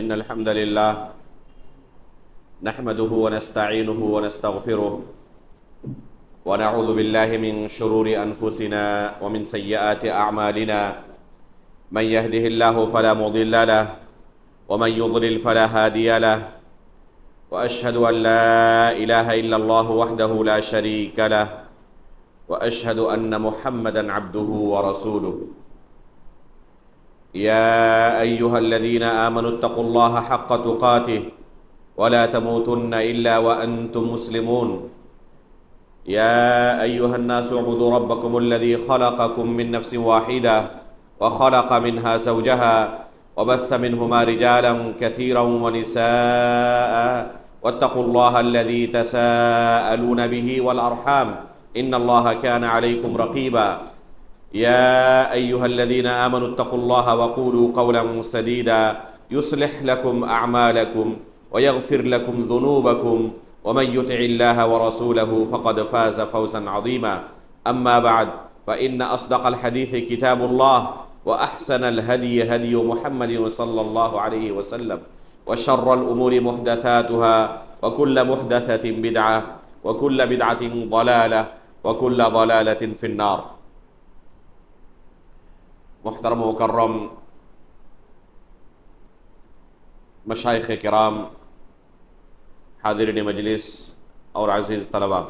إن الحمد لله نحمده ونستعينه ونستغفره ونعوذ بالله من شرور أنفسنا ومن سيئات أعمالنا من يهده الله فلا مضل له ومن يضلل فلا هادي له وأشهد أن لا إله إلا الله وحده لا شريك له وأشهد أن محمدًا عبده ورسوله يا أيها الذين آمنوا اتقوا الله حق تقاته ولا تموتن إلا وأنتم مسلمون يا أيها الناس اعبدوا ربكم الذي خلقكم من نفس واحدة وخلق منها زوجها وبث منهما رجالا كثيرا ونساء واتقوا الله الذي تساءلون به والأرحام إن الله كان عليكم رقيبا يا أيها الذين آمنوا اتقوا الله وقولوا قولا سديدا يصلح لكم أعمالكم ويغفر لكم ذنوبكم ومن يطع الله ورسوله فقد فاز فوزا عظيما أما بعد فإن أصدق الحديث كتاب الله وأحسن الهدي هدي محمد صلى الله عليه وسلم وشر الأمور محدثاتها وكل محدثة بدعة وكل بدعة ضلالة وكل ضلالة في النار۔ محترم و مکرم مشائخ کرام، حاضرین مجلس اور عزیز طلبہ،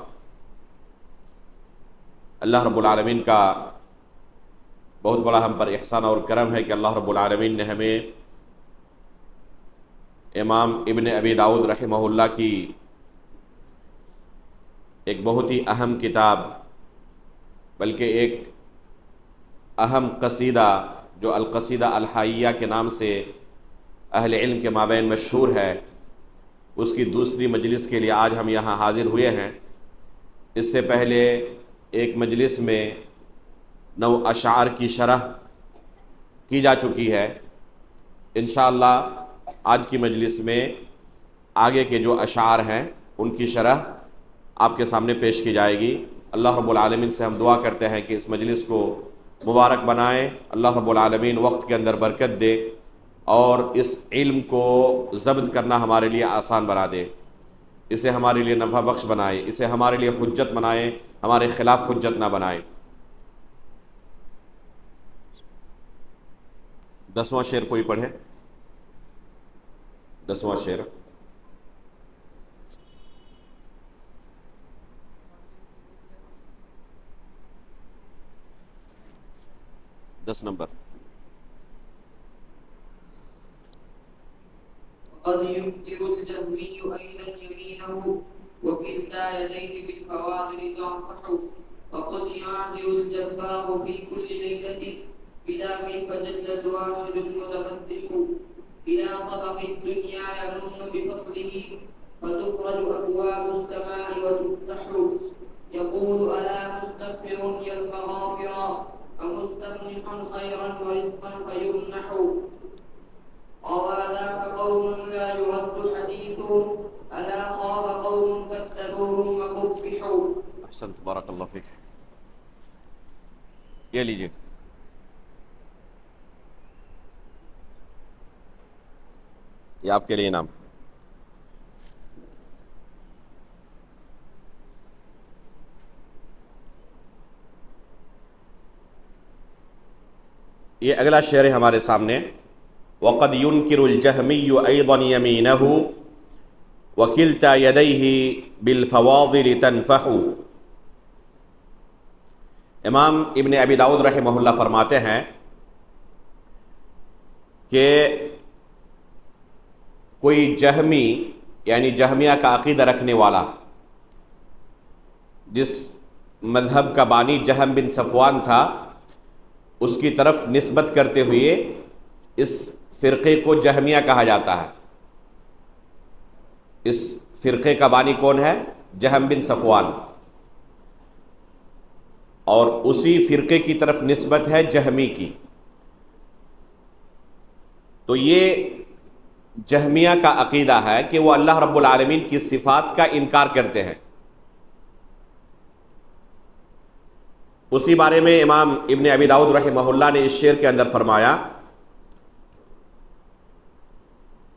اللہ رب العالمین کا بہت بڑا ہم پر احسان اور کرم ہے کہ اللہ رب العالمین نے ہمیں امام ابن ابی داؤد رحمہ اللہ کی ایک بہت ہی اہم کتاب، بلکہ ایک اہم قصیدہ جو القصیدہ الحائیہ کے نام سے اہل علم کے مابین مشہور ہے، اس کی دوسری مجلس کے لیے آج ہم یہاں حاضر ہوئے ہیں۔ اس سے پہلے ایک مجلس میں 9 اشعار کی شرح کی جا چکی ہے۔ انشاءاللہ آج کی مجلس میں آگے کے جو اشعار ہیں ان کی شرح آپ کے سامنے پیش کی جائے گی۔ اللہ رب العالمین سے ہم دعا کرتے ہیں کہ اس مجلس کو مبارک بنائیں، اللہ رب العالمین وقت کے اندر برکت دے اور اس علم کو ضبط کرنا ہمارے لیے آسان بنا دے، اسے ہمارے لیے نفع بخش بنائے، اسے ہمارے لیے حجت بنائے، ہمارے خلاف حجت نہ بنائے۔ 10واں شعر کوئی پڑھے؟ 10واں شعر۔ نمبر۔ قد ينكر الجهمي أيضا يمينه وكلتا يديه بالفواضل تنصح وقد يعزل الجبار في كل ليلة بلا كيف جلد واحد متفتش إلى طبق الدنيا يمن بفضله فتخرج أبواب السماء وتفتح يقول ألا مستغفر يلقى غافرا ومستمنحا خيرا ورزقا فيمنح وذاك قوم لا يرد حديثهم ألا خاب قوم كذبوهم وقبحوا۔ احسنت، بارک اللہ فیک۔ یہ لیجیے۔ یہ آپ کے لیے انعام۔ یہ اگلا شعر ہے ہمارے سامنے۔ وَقَدْ يُنْكِرُ الْجَهْمِيُّ أَيْضًا يَمِينَهُ وَكِلْتَا يَدَيْهِ بِالْفَوَاضِلِ تَنْفَحُ۔ امام ابن ابی داؤد رحمہ اللہ فرماتے ہیں کہ کوئی جہمی یعنی جہمیہ کا عقیدہ رکھنے والا، جس مذہب کا بانی جہم بن صفوان تھا، اس کی طرف نسبت کرتے ہوئے اس فرقے کو جہمیہ کہا جاتا ہے۔ اس فرقے کا بانی کون ہے؟ جہم بن صفوان، اور اسی فرقے کی طرف نسبت ہے جہمی کی۔ تو یہ جہمیہ کا عقیدہ ہے کہ وہ اللہ رب العالمین کی صفات کا انکار کرتے ہیں۔ اسی بارے میں امام ابن ابی داؤد رحمہ اللہ نے اس شعر کے اندر فرمایا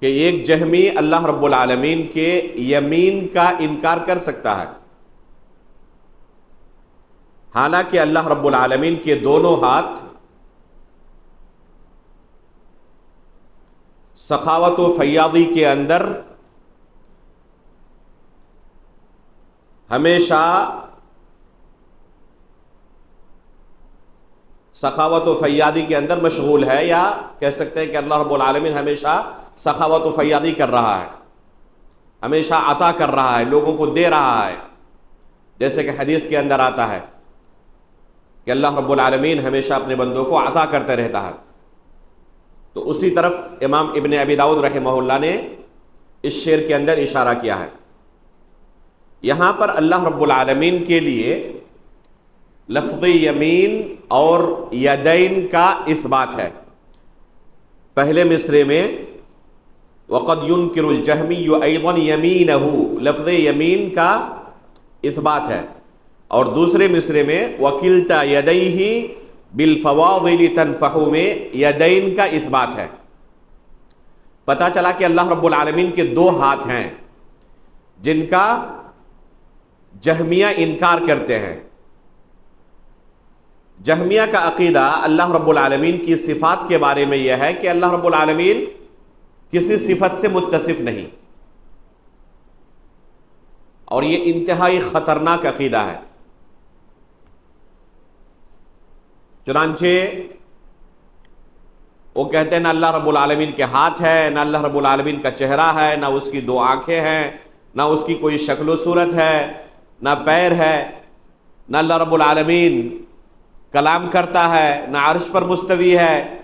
کہ ایک جہمی اللہ رب العالمین کے یمین کا انکار کر سکتا ہے، حالانکہ اللہ رب العالمین کے دونوں ہاتھ سخاوت و فیاضی کے اندر ہمیشہ سخاوت و فیاضی کے اندر مشغول ہے، یا کہہ سکتے ہیں کہ اللہ رب العالمین ہمیشہ سخاوت و فیاضی کر رہا ہے، ہمیشہ عطا کر رہا ہے، لوگوں کو دے رہا ہے، جیسے کہ حدیث کے اندر آتا ہے کہ اللہ رب العالمین ہمیشہ اپنے بندوں کو عطا کرتے رہتا ہے۔ تو اسی طرف امام ابن ابی داؤد رحمہ اللہ نے اس شعر کے اندر اشارہ کیا ہے۔ یہاں پر اللہ رب العالمین کے لیے لفظ یمین اور یدین کا اثبات ہے۔ پہلے مصرعے میں وَقَدْ يُنْكِرُ الْجَهْمِيُّ أَيْضًا يَمِينَهُ، لفظ یمین کا اثبات ہے، اور دوسرے مصرعے میں وَكِلْتَا يَدَيْهِ بِالْفَوَاضِلِ تَنْفَحُ میں یدین کا اثبات ہے۔ پتہ چلا کہ اللہ رب العالمین کے دو ہاتھ ہیں جن کا جہمیہ انکار کرتے ہیں۔ جہمیہ کا عقیدہ اللہ رب العالمین کی صفات کے بارے میں یہ ہے کہ اللہ رب العالمین کسی صفت سے متصف نہیں، اور یہ انتہائی خطرناک عقیدہ ہے۔ چنانچہ وہ کہتے ہیں نہ اللہ رب العالمین کے ہاتھ ہے، نہ اللہ رب العالمین کا چہرہ ہے، نہ اس کی دو آنکھیں ہیں، نہ اس کی کوئی شکل و صورت ہے، نہ پیر ہے، نہ اللہ رب العالمین کلام کرتا ہے، نہ عرش پر مستوی ہے،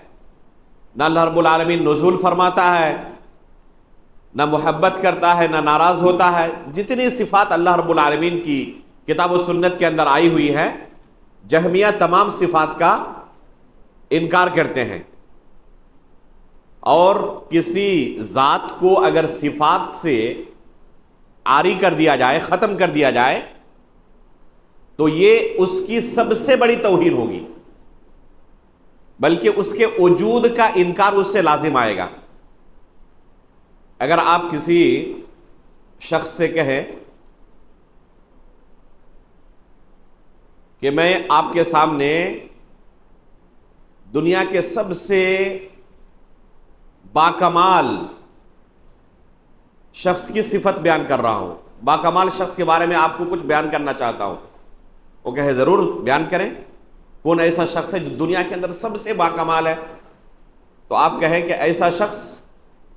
نہ اللہ رب العالمین نزول فرماتا ہے، نہ محبت کرتا ہے، نہ ناراض ہوتا ہے۔ جتنی صفات اللہ رب العالمین کی کتاب و سنت کے اندر آئی ہوئی ہیں، جہمیہ تمام صفات کا انکار کرتے ہیں، اور کسی ذات کو اگر صفات سے عاری کر دیا جائے، ختم کر دیا جائے، تو یہ اس کی سب سے بڑی توہین ہوگی، بلکہ اس کے وجود کا انکار اس سے لازم آئے گا۔ اگر آپ کسی شخص سے کہیں کہ میں آپ کے سامنے دنیا کے سب سے باکمال شخص کی صفت بیان کر رہا ہوں، باکمال شخص کے بارے میں آپ کو کچھ بیان کرنا چاہتا ہوں، وہ کہے ضرور بیان کریں، کون ایسا شخص ہے جو دنیا کے اندر سب سے باکمال ہے؟ تو آپ کہیں کہ ایسا شخص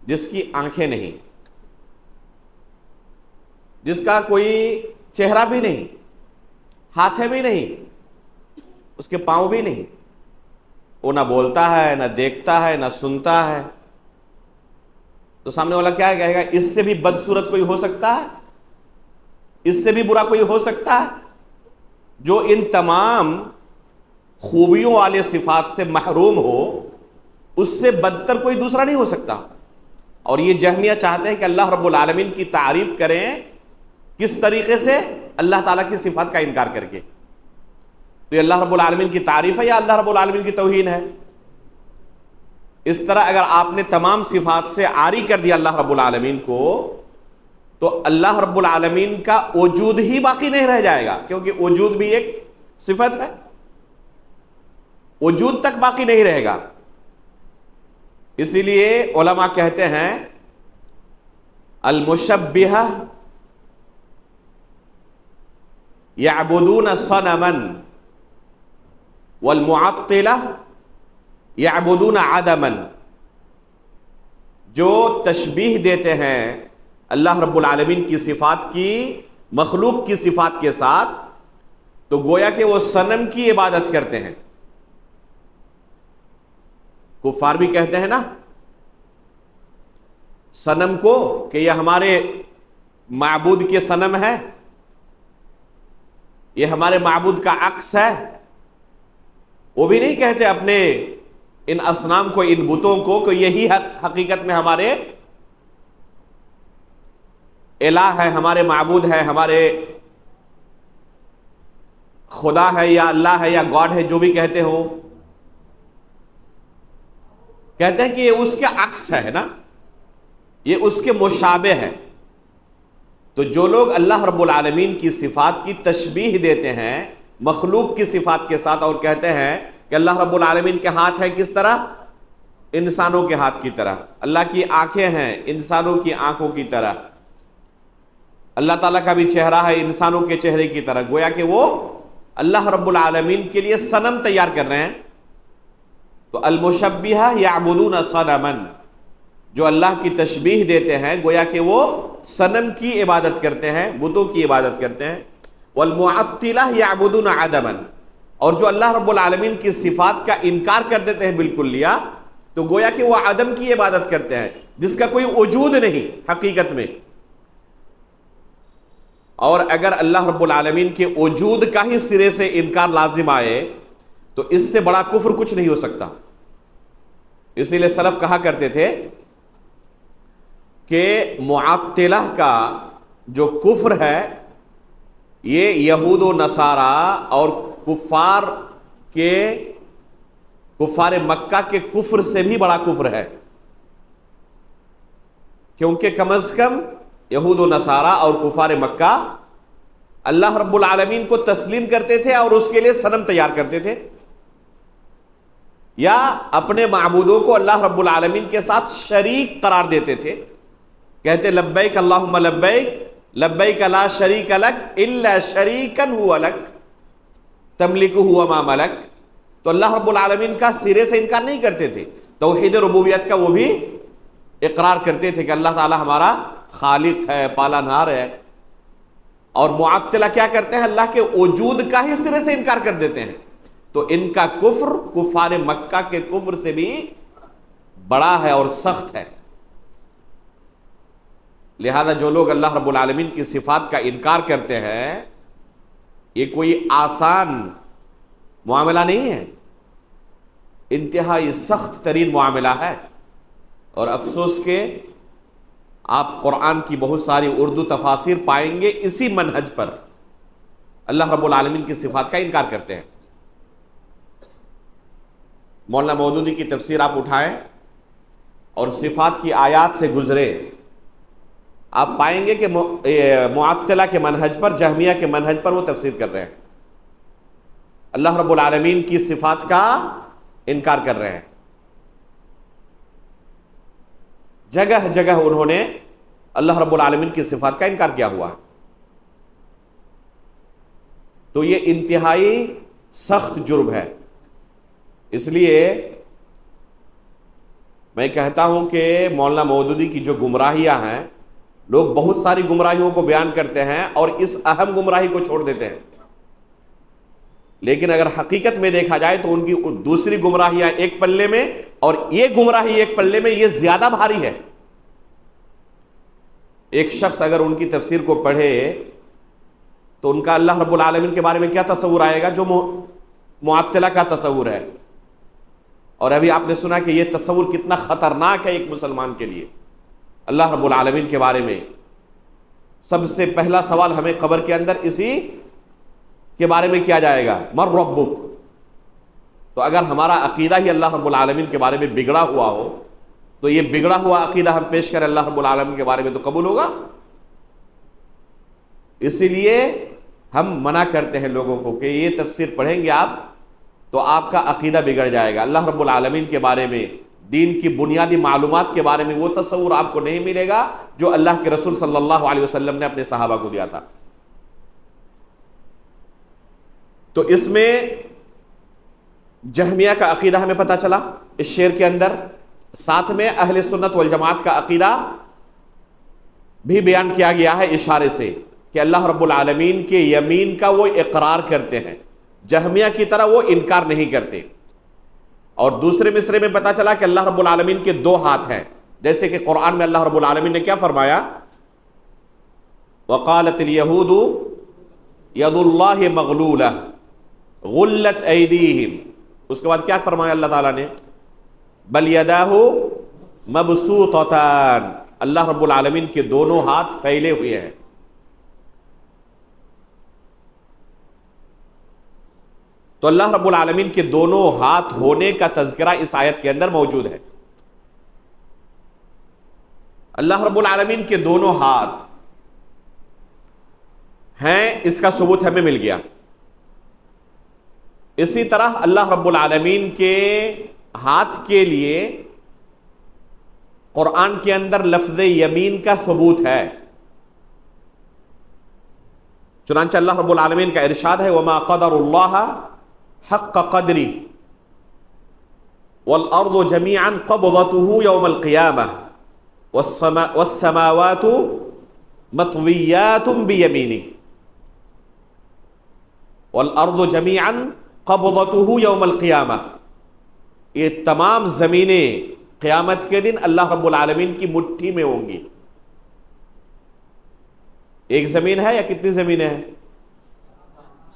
جس کی آنکھیں نہیں، جس کا کوئی چہرہ بھی نہیں، ہاتھ بھی نہیں، اس کے پاؤں بھی نہیں، وہ نہ بولتا ہے، نہ دیکھتا ہے، نہ سنتا ہے، تو سامنے والا کیا کہے گا؟ اس سے بھی بدصورت کوئی ہو سکتا ہے؟ اس سے بھی برا کوئی ہو سکتا ہے؟ جو ان تمام خوبیوں والے صفات سے محروم ہو، اس سے بدتر کوئی دوسرا نہیں ہو سکتا۔ اور یہ جہمیہ چاہتے ہیں کہ اللہ رب العالمین کی تعریف کریں، کس طریقے سے؟ اللہ تعالیٰ کی صفات کا انکار کر کے۔ تو یہ اللہ رب العالمین کی تعریف ہے یا اللہ رب العالمین کی توہین ہے؟ اس طرح اگر آپ نے تمام صفات سے عاری کر دیا اللہ رب العالمین کو، تو اللہ رب العالمین کا وجود ہی باقی نہیں رہ جائے گا، کیونکہ وجود بھی ایک صفت ہے، وجود تک باقی نہیں رہے گا۔ اسی لیے علماء کہتے ہیں المشبہہ یعبدون صنما والمعطلہ یعبدون عدما، جو تشبیہ دیتے ہیں اللہ رب العالمین کی صفات کی مخلوق کی صفات کے ساتھ، تو گویا کہ وہ صنم کی عبادت کرتے ہیں۔ کفار بھی کہتے ہیں نا صنم کو کہ یہ ہمارے معبود کے صنم ہے، یہ ہمارے معبود کا عکس ہے۔ وہ بھی نہیں کہتے اپنے ان اصنام کو، ان بتوں کو، کہ یہی حقیقت میں ہمارے الہ ہے، ہمارے معبود ہے، ہمارے خدا ہے یا اللہ ہے یا گاڈ ہے، جو بھی کہتے ہو، کہتے ہیں کہ یہ اس کے عکس ہے نا، یہ اس کے مشابہ ہے۔ تو جو لوگ اللہ رب العالمین کی صفات کی تشبیہ دیتے ہیں مخلوق کی صفات کے ساتھ اور کہتے ہیں کہ اللہ رب العالمین کے ہاتھ ہیں کس طرح؟ انسانوں کے ہاتھ کی طرح، اللہ کی آنکھیں ہیں انسانوں کی آنکھوں کی طرح، اللہ تعالیٰ کا بھی چہرہ ہے انسانوں کے چہرے کی طرح، گویا کہ وہ اللہ رب العالمین کے لیے صنم تیار کر رہے ہیں۔ تو المشبہہ یعبدون صنما، جو اللہ کی تشبیہ دیتے ہیں گویا کہ وہ صنم کی عبادت کرتے ہیں، بتوں کی عبادت کرتے ہیں۔ والمعطلہ یعبدون عدما، اور جو اللہ رب العالمین کی صفات کا انکار کر دیتے ہیں بالکلیہ، تو گویا کہ وہ عدم کی عبادت کرتے ہیں جس کا کوئی وجود نہیں حقیقت میں۔ اور اگر اللہ رب العالمین کے وجود کا ہی سرے سے انکار لازم آئے تو اس سے بڑا کفر کچھ نہیں ہو سکتا۔ اسی لیے سلف کہا کرتے تھے کہ معطلہ کا جو کفر ہے یہ یہود و نصارہ اور کفار مکہ کے کفر سے بھی بڑا کفر ہے، کیونکہ کم از کم یہود و نصارہ اور کفار مکہ اللہ رب العالمین کو تسلیم کرتے تھے اور اس کے لیے صنم تیار کرتے تھے، یا اپنے معبودوں کو اللہ رب العالمین کے ساتھ شریک قرار دیتے تھے، کہتے لبیک اللہم لبیک لبیک لا شریک لک الا شریکا ہوا لک تملک ہوا ما ملک۔ تو اللہ رب العالمین کا سرے سے انکار نہیں کرتے تھے، توحید ربوبیت کا وہ بھی اقرار کرتے تھے کہ اللہ تعالی ہمارا خالق ہے، پالنہار ہے۔ اور معطلہ کیا کرتے ہیں؟ اللہ کے وجود کا ہی سرے سے انکار کر دیتے ہیں۔ تو ان کا کفر کفار مکہ کے کفر سے بھی بڑا ہے اور سخت ہے۔ لہذا جو لوگ اللہ رب العالمین کی صفات کا انکار کرتے ہیں یہ کوئی آسان معاملہ نہیں ہے، انتہائی سخت ترین معاملہ ہے۔ اور افسوس کہ آپ قرآن کی بہت ساری اردو تفاسیر پائیں گے اسی منہج پر، اللہ رب العالمین کی صفات کا انکار کرتے ہیں۔ مولانا مودودی کی تفسیر آپ اٹھائیں اور صفات کی آیات سے گزرے، آپ پائیں گے کہ معطلہ کے منہج پر، جہمیہ کے منہج پر وہ تفسیر کر رہے ہیں، اللہ رب العالمین کی صفات کا انکار کر رہے ہیں۔ جگہ جگہ انہوں نے اللہ رب العالمین کی صفات کا انکار کیا ہوا ہے۔ تو یہ انتہائی سخت جرم ہے۔ اس لیے میں کہتا ہوں کہ مولانا مودودی کی جو گمراہیاں ہیں، لوگ بہت ساری گمراہیوں کو بیان کرتے ہیں اور اس اہم گمراہی کو چھوڑ دیتے ہیں، لیکن اگر حقیقت میں دیکھا جائے تو ان کی دوسری گمراہیاں ایک پلے میں اور یہ گمراہی ایک پلے میں، یہ زیادہ بھاری ہے۔ ایک شخص اگر ان کی تفسیر کو پڑھے تو ان کا اللہ رب العالمین کے بارے میں کیا تصور آئے گا؟ جو معطلہ کا تصور ہے۔ اور ابھی آپ نے سنا کہ یہ تصور کتنا خطرناک ہے ایک مسلمان کے لیے۔ اللہ رب العالمین کے بارے میں سب سے پہلا سوال ہمیں قبر کے اندر اسی کے بارے میں کیا جائے گا، من ربک۔ تو اگر ہمارا عقیدہ ہی اللہ رب العالمین کے بارے میں بگڑا ہوا ہو تو یہ بگڑا ہوا عقیدہ ہم پیش کریں اللہ رب العالمین کے بارے میں تو قبول ہوگا؟ اسی لیے ہم منع کرتے ہیں لوگوں کو کہ یہ تفسیر پڑھیں گے آپ تو آپ کا عقیدہ بگڑ جائے گا، اللہ رب العالمین کے بارے میں، دین کی بنیادی معلومات کے بارے میں وہ تصور آپ کو نہیں ملے گا جو اللہ کے رسول صلی اللہ علیہ وسلم نے اپنے صحابہ کو دیا تھا۔ تو اس میں جہمیہ کا عقیدہ ہمیں پتہ چلا اس شعر کے اندر، ساتھ میں اہل سنت والجماعت کا عقیدہ بھی بیان کیا گیا ہے اشارے سے کہ اللہ رب العالمین کے یمین کا وہ اقرار کرتے ہیں، جہمیہ کی طرح وہ انکار نہیں کرتے۔ اور دوسرے مصرے میں پتا چلا کہ اللہ رب العالمین کے دو ہاتھ ہیں، جیسے کہ قرآن میں اللہ رب العالمین نے کیا فرمایا؟ وقالت اليہود ید اللہ مغلولہ غلت ایدیہم، اس کے بعد کیا فرمایا اللہ تعالیٰ نے؟ بل یداہ مبسوطتان، اللہ رب العالمین کے دونوں ہاتھ پھیلے ہوئے ہیں۔ تو اللہ رب العالمین کے دونوں ہاتھ ہونے کا تذکرہ اس آیت کے اندر موجود ہے۔ اللہ رب العالمین کے دونوں ہاتھ ہیں، اس کا ثبوت ہمیں مل گیا۔ اسی طرح اللہ رب العالمین کے ہاتھ کے لیے قرآن کے اندر لفظ یمین کا ثبوت ہے۔ چنانچہ اللہ رب العالمین کا ارشاد ہے وما قدر اللہ حق قدری والارض جميعا قبضته يوم القيامة والسماوات مطويات بيمينه والارض جميعا قبضته يوم القيامة، یہ تمام زمینیں قیامت کے دن اللہ رب العالمین کی مٹھی میں ہوں گی۔ ایک زمین ہے یا کتنی زمینیں ہیں؟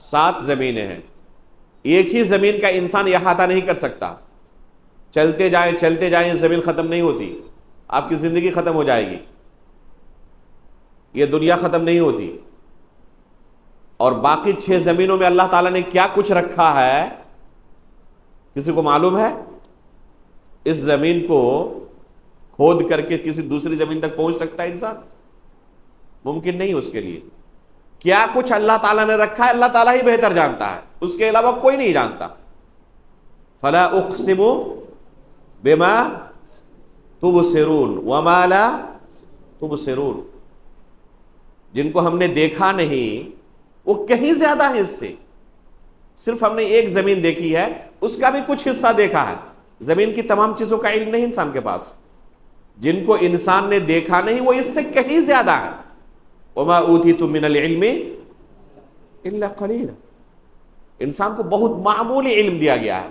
7 زمینیں ہیں۔ ایک ہی زمین کا انسان احاطہ نہیں کر سکتا، چلتے جائیں زمین ختم نہیں ہوتی، آپ کی زندگی ختم ہو جائے گی، یہ دنیا ختم نہیں ہوتی۔ اور باقی 6 زمینوں میں اللہ تعالیٰ نے کیا کچھ رکھا ہے کسی کو معلوم ہے؟ اس زمین کو کھود کر کے کسی دوسری زمین تک پہنچ سکتا ہے انسان؟ ممکن نہیں۔ اس کے لیے کیا کچھ اللہ تعالیٰ نے رکھا ہے اللہ تعالیٰ ہی بہتر جانتا ہے، اس کے علاوہ کوئی نہیں جانتا۔ فلا اقسم بما تبصرون وما لا تبصرون، جن کو ہم نے دیکھا نہیں وہ کہیں زیادہ ہے اس سے۔ صرف ہم نے ایک زمین دیکھی ہے، اس کا بھی کچھ حصہ دیکھا ہے، زمین کی تمام چیزوں کا علم نہیں انسان کے پاس۔ جن کو انسان نے دیکھا نہیں وہ اس سے کہیں زیادہ ہے۔ وما اوتیتم من العلم الا قلیلا، انسان کو بہت معمولی علم دیا گیا ہے۔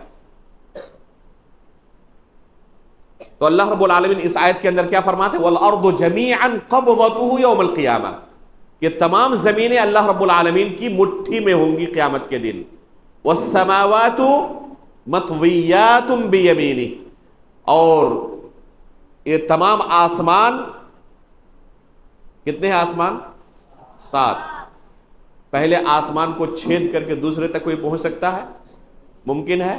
تو اللہ رب العالمین اس آیت کے اندر کیا فرماتے ہیں؟ والارض جميعا قبضته يوم القیامہ، کہ تمام زمینیں اللہ رب العالمین کی مٹھی میں ہوں گی قیامت کے دن۔ والسماوات مطویات بیمینہ، اور یہ تمام آسمان، کتنے ہیں آسمان؟ 7۔ پہلے آسمان کو چھید کر کے دوسرے تک کوئی پہنچ سکتا ہے؟ ممکن ہے؟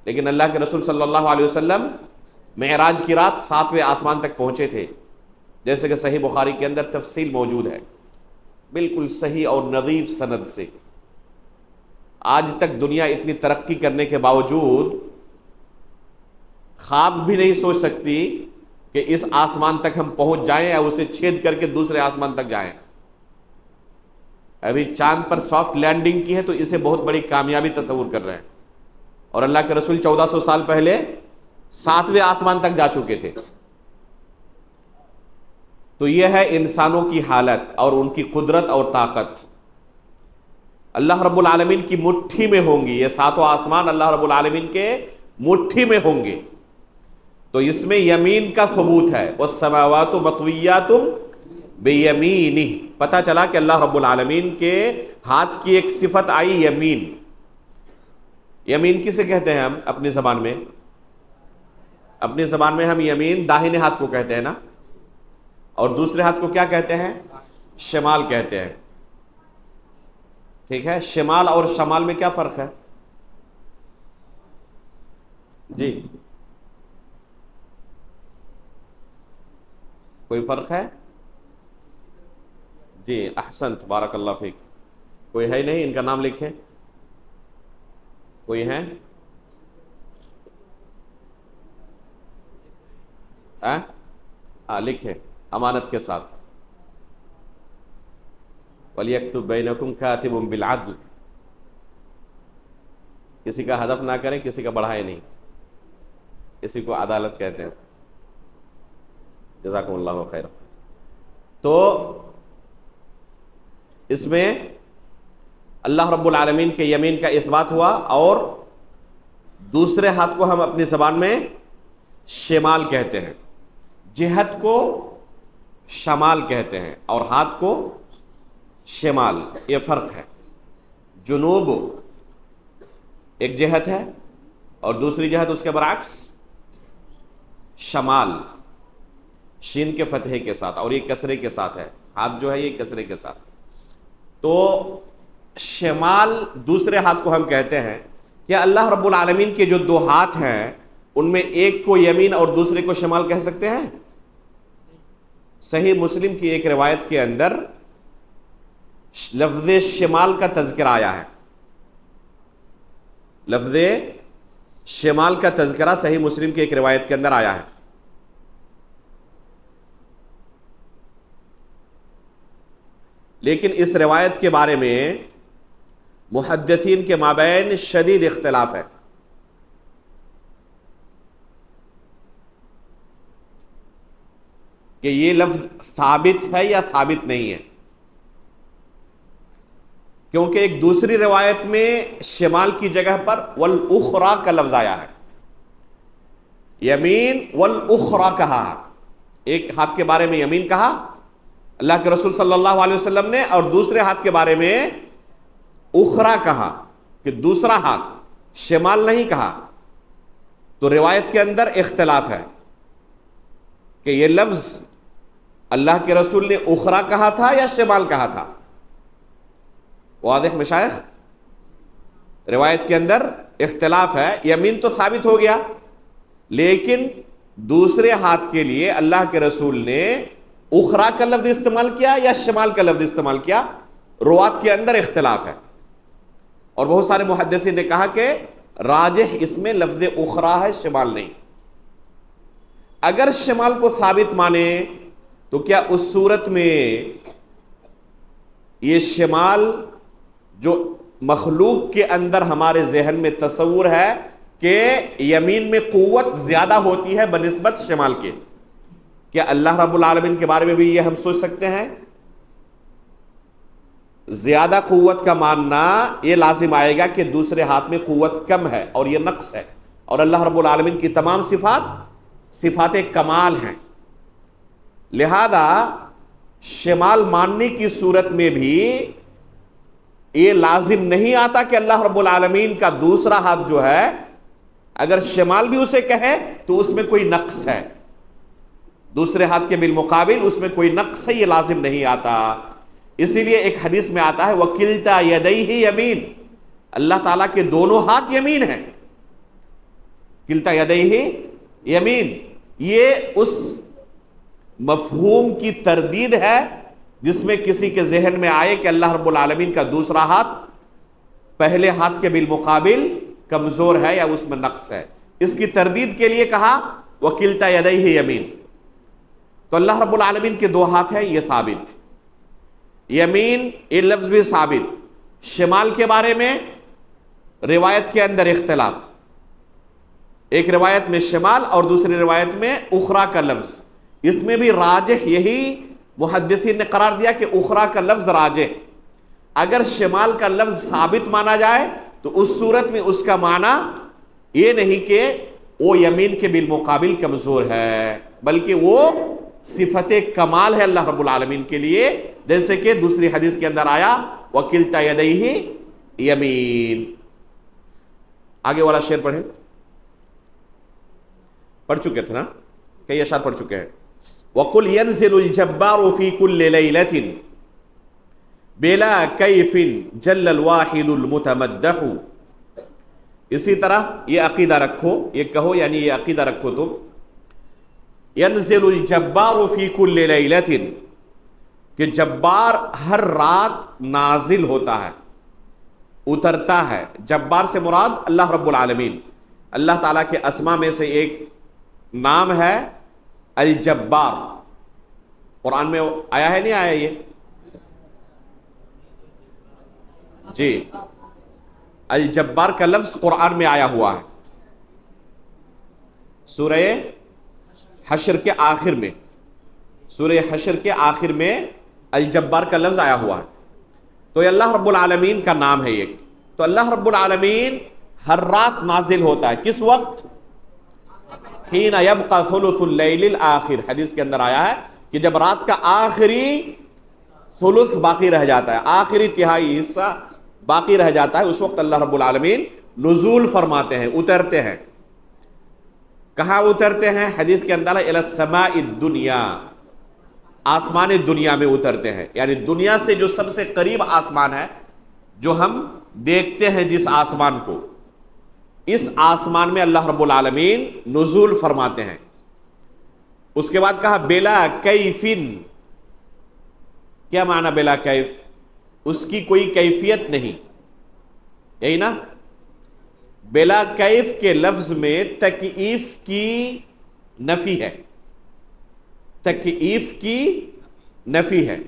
لیکن اللہ کے رسول صلی اللہ علیہ وسلم معراج کی رات 7ویں آسمان تک پہنچے تھے، جیسے کہ صحیح بخاری کے اندر تفصیل موجود ہے، بالکل صحیح اور نظیف سند سے۔ آج تک دنیا اتنی ترقی کرنے کے باوجود خواب بھی نہیں سوچ سکتی کہ اس آسمان تک ہم پہنچ جائیں یا اسے چھید کر کے دوسرے آسمان تک جائیں۔ ابھی چاند پر سافٹ لینڈنگ کی ہے تو اسے بہت بڑی کامیابی تصور کر رہے ہیں، اور اللہ کے رسول 1400 سال پہلے 7ویں آسمان تک جا چکے تھے۔ تو یہ ہے انسانوں کی حالت اور ان کی قدرت اور طاقت۔ اللہ رب العالمین کی مٹھی میں ہوں گی، یہ 7 آسمان اللہ رب العالمین کے مٹھی میں ہوں گے۔ تو اس میں یمین کا ثبوت ہے، والسماوات مطویات بیمینہ، پتہ چلا کہ اللہ رب العالمین کے ہاتھ کی ایک صفت آئی یمین۔ یمین کسے کہتے ہیں ہم اپنی زبان میں؟ اپنی زبان میں ہم یمین داہنے ہاتھ کو کہتے ہیں نا، اور دوسرے ہاتھ کو کیا کہتے ہیں؟ شمال کہتے ہیں۔ ٹھیک ہے، شمال اور شمال میں کیا فرق ہے؟ جی کوئی فرق ہے؟ جی احسنت، بارک اللہ فیک۔ کوئی ہے نہیں؟ ان کا نام لکھیں، کوئی ہے؟ لکھیں امانت کے ساتھ، وَلْيَكْتُبْ بَيْنَكُمْ كَاتِبٌ بِالْعَدْلِ، کسی کا ہدف نہ کریں، کسی کا بڑھائے نہیں، اسی کو عدالت کہتے ہیں۔ جزاکم اللہ خیر۔ تو اس میں اللہ رب العالمین کے یمین کا اثبات ہوا، اور دوسرے ہاتھ کو ہم اپنی زبان میں شمال کہتے ہیں، جہت کو شمال کہتے ہیں اور ہاتھ کو شمال، یہ فرق ہے۔ جنوب ایک جہت ہے اور دوسری جہت اس کے برعکس شمال، شین کے فتحے کے ساتھ، اور یہ کسرے کے ساتھ ہے، ہاتھ جو ہے یہ کسرے کے ساتھ۔ تو شمال دوسرے ہاتھ کو ہم کہتے ہیں۔ کیا اللہ رب العالمین کے جو 2 ہاتھ ہیں ان میں ایک کو یمین اور دوسرے کو شمال کہہ سکتے ہیں؟ صحیح مسلم کی ایک روایت کے اندر لفظ شمال کا تذکرہ آیا ہے. لفظ شمال کا تذکرہ صحیح مسلم کی ایک روایت کے اندر آیا ہے. لیکن اس روایت کے بارے میں محدثین کے مابین شدید اختلاف ہے. کہ یہ لفظ ثابت ہے یا ثابت نہیں ہے، کیونکہ ایک دوسری روایت میں شمال کی جگہ پر والاخرى کا لفظ آیا ہے. یمین والاخرى کہا، ایک ہاتھ کے بارے میں یمین کہا اللہ کے رسول صلی اللہ علیہ وسلم نے، اور دوسرے ہاتھ کے بارے میں اخرى کہا کہ دوسرا ہاتھ، شمال نہیں کہا. تو روایت کے اندر اختلاف ہے کہ یہ لفظ اللہ کے رسول نے اخرى کہا تھا یا شمال کہا تھا. واضح مشائخ؟ روایت کے اندر اختلاف ہے. یمین تو ثابت ہو گیا، لیکن دوسرے ہاتھ کے لیے اللہ کے رسول نے اخرى کا لفظ استعمال کیا یا شمال کا لفظ استعمال کیا، روایت کے اندر اختلاف ہے. اور بہت سارے محدثین نے کہا کہ راجح اس میں لفظ اخرى ہے، شمال نہیں. اگر شمال کو ثابت مانے تو کیا اس صورت میں یہ شمال جو مخلوق کے اندر ہمارے ذہن میں تصور ہے کہ یمین میں قوت زیادہ ہوتی ہے بنسبت شمال کے، کیا اللہ رب العالمین کے بارے میں بھی یہ ہم سوچ سکتے ہیں؟ زیادہ قوت کا ماننا یہ لازم آئے گا کہ دوسرے ہاتھ میں قوت کم ہے اور یہ نقص ہے، اور اللہ رب العالمین کی تمام صفات کمال ہیں. لہذا شمال ماننے کی صورت میں بھی یہ لازم نہیں آتا کہ اللہ رب العالمین کا دوسرا ہاتھ جو ہے اگر شمال بھی اسے کہے تو اس میں کوئی نقص ہے، دوسرے ہاتھ کے بالمقابل اس میں کوئی نقص ہے، یہ لازم نہیں آتا. اسی لیے ایک حدیث میں آتا ہے وَكِلْتَا يَدَيْهِ يَمِين، اللہ تعالیٰ کے دونوں ہاتھ یمین ہیں. کلتا یدیہ یمین، یہ اس مفہوم کی تردید ہے جس میں کسی کے ذہن میں آئے کہ اللہ رب العالمین کا دوسرا ہاتھ پہلے ہاتھ کے بالمقابل کمزور ہے یا اس میں نقص ہے. اس کی تردید کے لیے کہا وَكِلْتَا يَدَيْهِ يَمِين. تو اللہ رب العالمین کے دو ہاتھ ہیں، یہ ثابت. یمین یہ لفظ بھی ثابت. شمال کے بارے میں روایت کے اندر اختلاف، ایک روایت میں شمال اور دوسری روایت میں اخرى کا لفظ. اس میں بھی راجح یہی محدثین نے قرار دیا کہ اخرى کا لفظ راجح. اگر شمال کا لفظ ثابت مانا جائے تو اس صورت میں اس کا معنی یہ نہیں کہ وہ یمین کے بالمقابل کمزور ہے، بلکہ وہ صفت کمال ہے اللہ رب العالمین کے لیے، جیسے کہ دوسری حدیث کے اندر آیا وَكِلْتَا يَدَيْهِ يَمِين. آگے والا شعر پڑھیں. پڑھ چکے تھے نا، کئی اشعار پڑھ چکے ہیں. وَقُلْ يَنزِلُ الْجَبَّارُ فِي كُلِّ لَيْلَةٍ بِلَا كَيْفٍ جَلَّ الْوَاحِدُ الْمُتَمَدَّحُ. اسی طرح یہ عقیدہ رکھو، یہ کہو یعنی یہ عقیدہ رکھو تم، يَنزِلُ الْجَبَّارُ فِي كُلِّ لَيْلَةٍ، کہ جبار ہر رات نازل ہوتا ہے، اترتا ہے. جبار سے مراد اللہ رب العالمین. اللہ تعالیٰ کے اسما میں سے ایک نام ہے الجبار. قرآن میں آیا ہے نہیں آیا یہ؟ جی، الجبار کا لفظ قرآن میں آیا ہوا ہے سورہ حشر کے آخر میں. سورہ حشر کے آخر میں الجبار کا لفظ آیا ہوا ہے. تو یہ اللہ رب العالمین کا نام ہے ایک. تو اللہ رب العالمین ہر رات نازل ہوتا ہے. کس وقت؟ حین یبقى ثلث اللیل الآخر. حدیث کے اندر آیا ہے کہ جب رات کا آخری ثلث باقی رہ جاتا ہے، آخری تہائی حصہ باقی رہ جاتا ہے، اس وقت اللہ رب العالمین نزول فرماتے ہیں، اترتے ہیں. کہاں اترتے ہیں؟ حدیث کے اندر الی السماء الدنیا، آسمان دنیا میں اترتے ہیں. یعنی دنیا سے جو سب سے قریب آسمان ہے، جو ہم دیکھتے ہیں جس آسمان کو، اس آسمان میں اللہ رب العالمین نزول فرماتے ہیں. اس کے بعد کہا بلا کیفن. کیا معنی بلا کیف؟ اس کی کوئی کیفیت نہیں، یہی نا. بلا کیف کے لفظ میں تکییف کی نفی ہے، تکییف کی نفی ہے،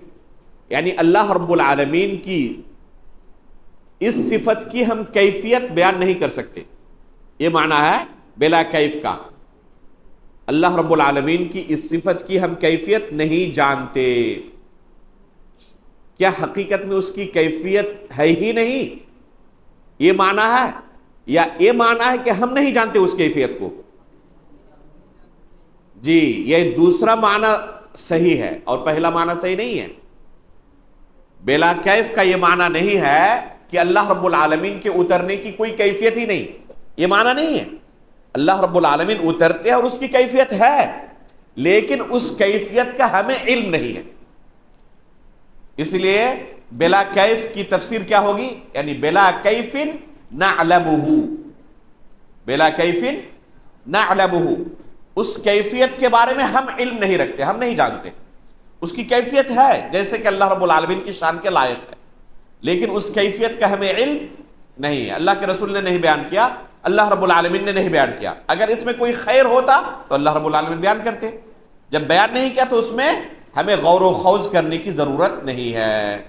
یعنی اللہ رب العالمین کی اس صفت کی ہم کیفیت بیان نہیں کر سکتے. یہ معنی ہے بلا کیف کا. اللہ رب العالمین کی اس صفت کی ہم کیفیت نہیں جانتے. کیا حقیقت میں اس کی کیفیت ہے ہی نہیں، یہ معنی ہے، یا یہ معنی ہے کہ ہم نہیں جانتے اس کیفیت کو؟ جی، یہ دوسرا معنی صحیح ہے اور پہلا معنی صحیح نہیں ہے. بلا کیف کا یہ معنی نہیں ہے کہ اللہ رب العالمین کے اترنے کی کوئی کیفیت ہی نہیں، یہ معنی نہیں ہے. اللہ رب العالمین اترتے ہیں اور اس کی کیفیت ہے، لیکن اس کیفیت کا ہمیں علم نہیں ہے. اس لیے بلا کیف کی تفسیر کیا ہوگی؟ یعنی بلا کیف نعلمہ، بلا کیف نعلمہ، اس کیفیت کے بارے میں ہم علم نہیں رکھتے، ہم نہیں جانتے. اس کی کیفیت ہے جیسے کہ اللہ رب العالمین کی شان کے لائق ہے، لیکن اس کیفیت کا ہمیں علم نہیں ہے. اللہ کے رسول نے نہیں بیان کیا، اللہ رب العالمین نے نہیں بیان کیا. اگر اس میں کوئی خیر ہوتا تو اللہ رب العالمین بیان کرتے. جب بیان نہیں کیا تو اس میں ہمیں غور و خوض کرنے کی ضرورت نہیں ہے.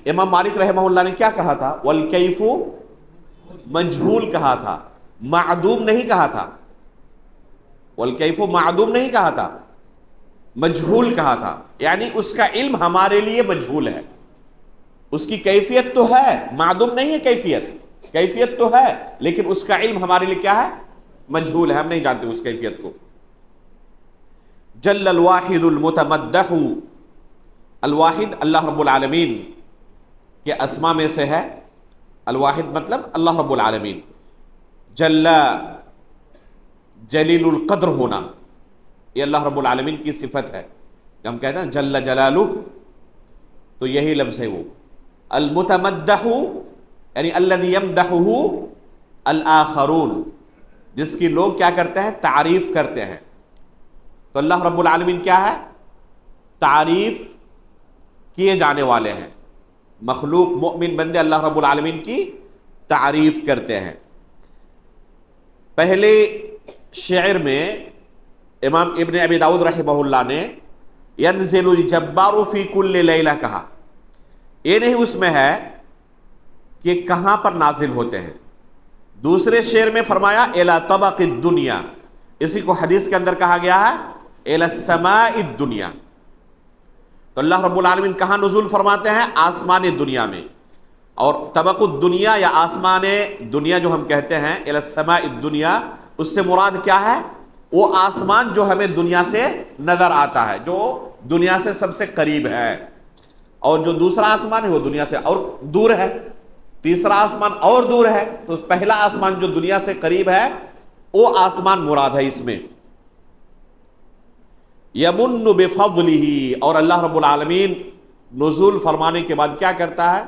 امام مالک رحمہ اللہ نے کیا کہا تھا؟ والکیف مجہول کہا تھا، معدوم نہیں کہا تھا. والکیف معدوم نہیں کہا تھا، مجہول کہا تھا. یعنی اس کا علم ہمارے لیے مجہول ہے. اس کی کیفیت تو ہے، معدوم نہیں ہے کیفیت، کیفیت تو ہے، لیکن اس کا علم ہمارے لیے کیا ہے؟ مجہول ہے، ہم نہیں جانتے اس کیفیت کو. جل الواحد المتمدح، الواحد اللہ رب العالمین کے اسما میں سے ہے. الواحد مطلب اللہ رب العالمین. جل جلیل القدر ہونا، یہ اللہ رب العالمین کی صفت ہے. ہم کہتے ہیں جل جلالہ، تو یہی لفظ ہے وہ. المتمدح یعنی الذی یمدحہ الآخرون، جس کی لوگ کیا کرتے ہیں؟ تعریف کرتے ہیں. تو اللہ رب العالمین کیا ہے؟ تعریف کیے جانے والے ہیں. مخلوق مؤمن بندے اللہ رب العالمین کی تعریف کرتے ہیں. پہلے شعر میں امام ابن ابی داؤد رحمہ اللہ نے ینزل الجبار فی کل لیلہ کہا. یہ نہیں اس میں ہے کہ کہاں پر نازل ہوتے ہیں. دوسرے شعر میں فرمایا الی طبق الدنیا، اسی کو حدیث کے اندر کہا گیا ہے الی السماء الدنیا. تو اللہ رب العالمین کہاں نزول فرماتے ہیں؟ آسمان دنیا میں. اور طبق الدنیا یا آسمان دنیا جو ہم کہتے ہیں الی السماء الدنیا، اس سے مراد کیا ہے؟ وہ آسمان جو ہمیں دنیا سے نظر آتا ہے، جو دنیا سے سب سے قریب ہے. اور جو دوسرا آسمان ہے وہ دنیا سے اور دور ہے. تیسرا آسمان اور دور ہے. تو پہلا آسمان جو دنیا سے قریب ہے وہ آسمان مراد ہے اس میں. یمن بفضلہ، اور اللہ رب العالمین نزول فرمانے کے بعد کیا کرتا ہے؟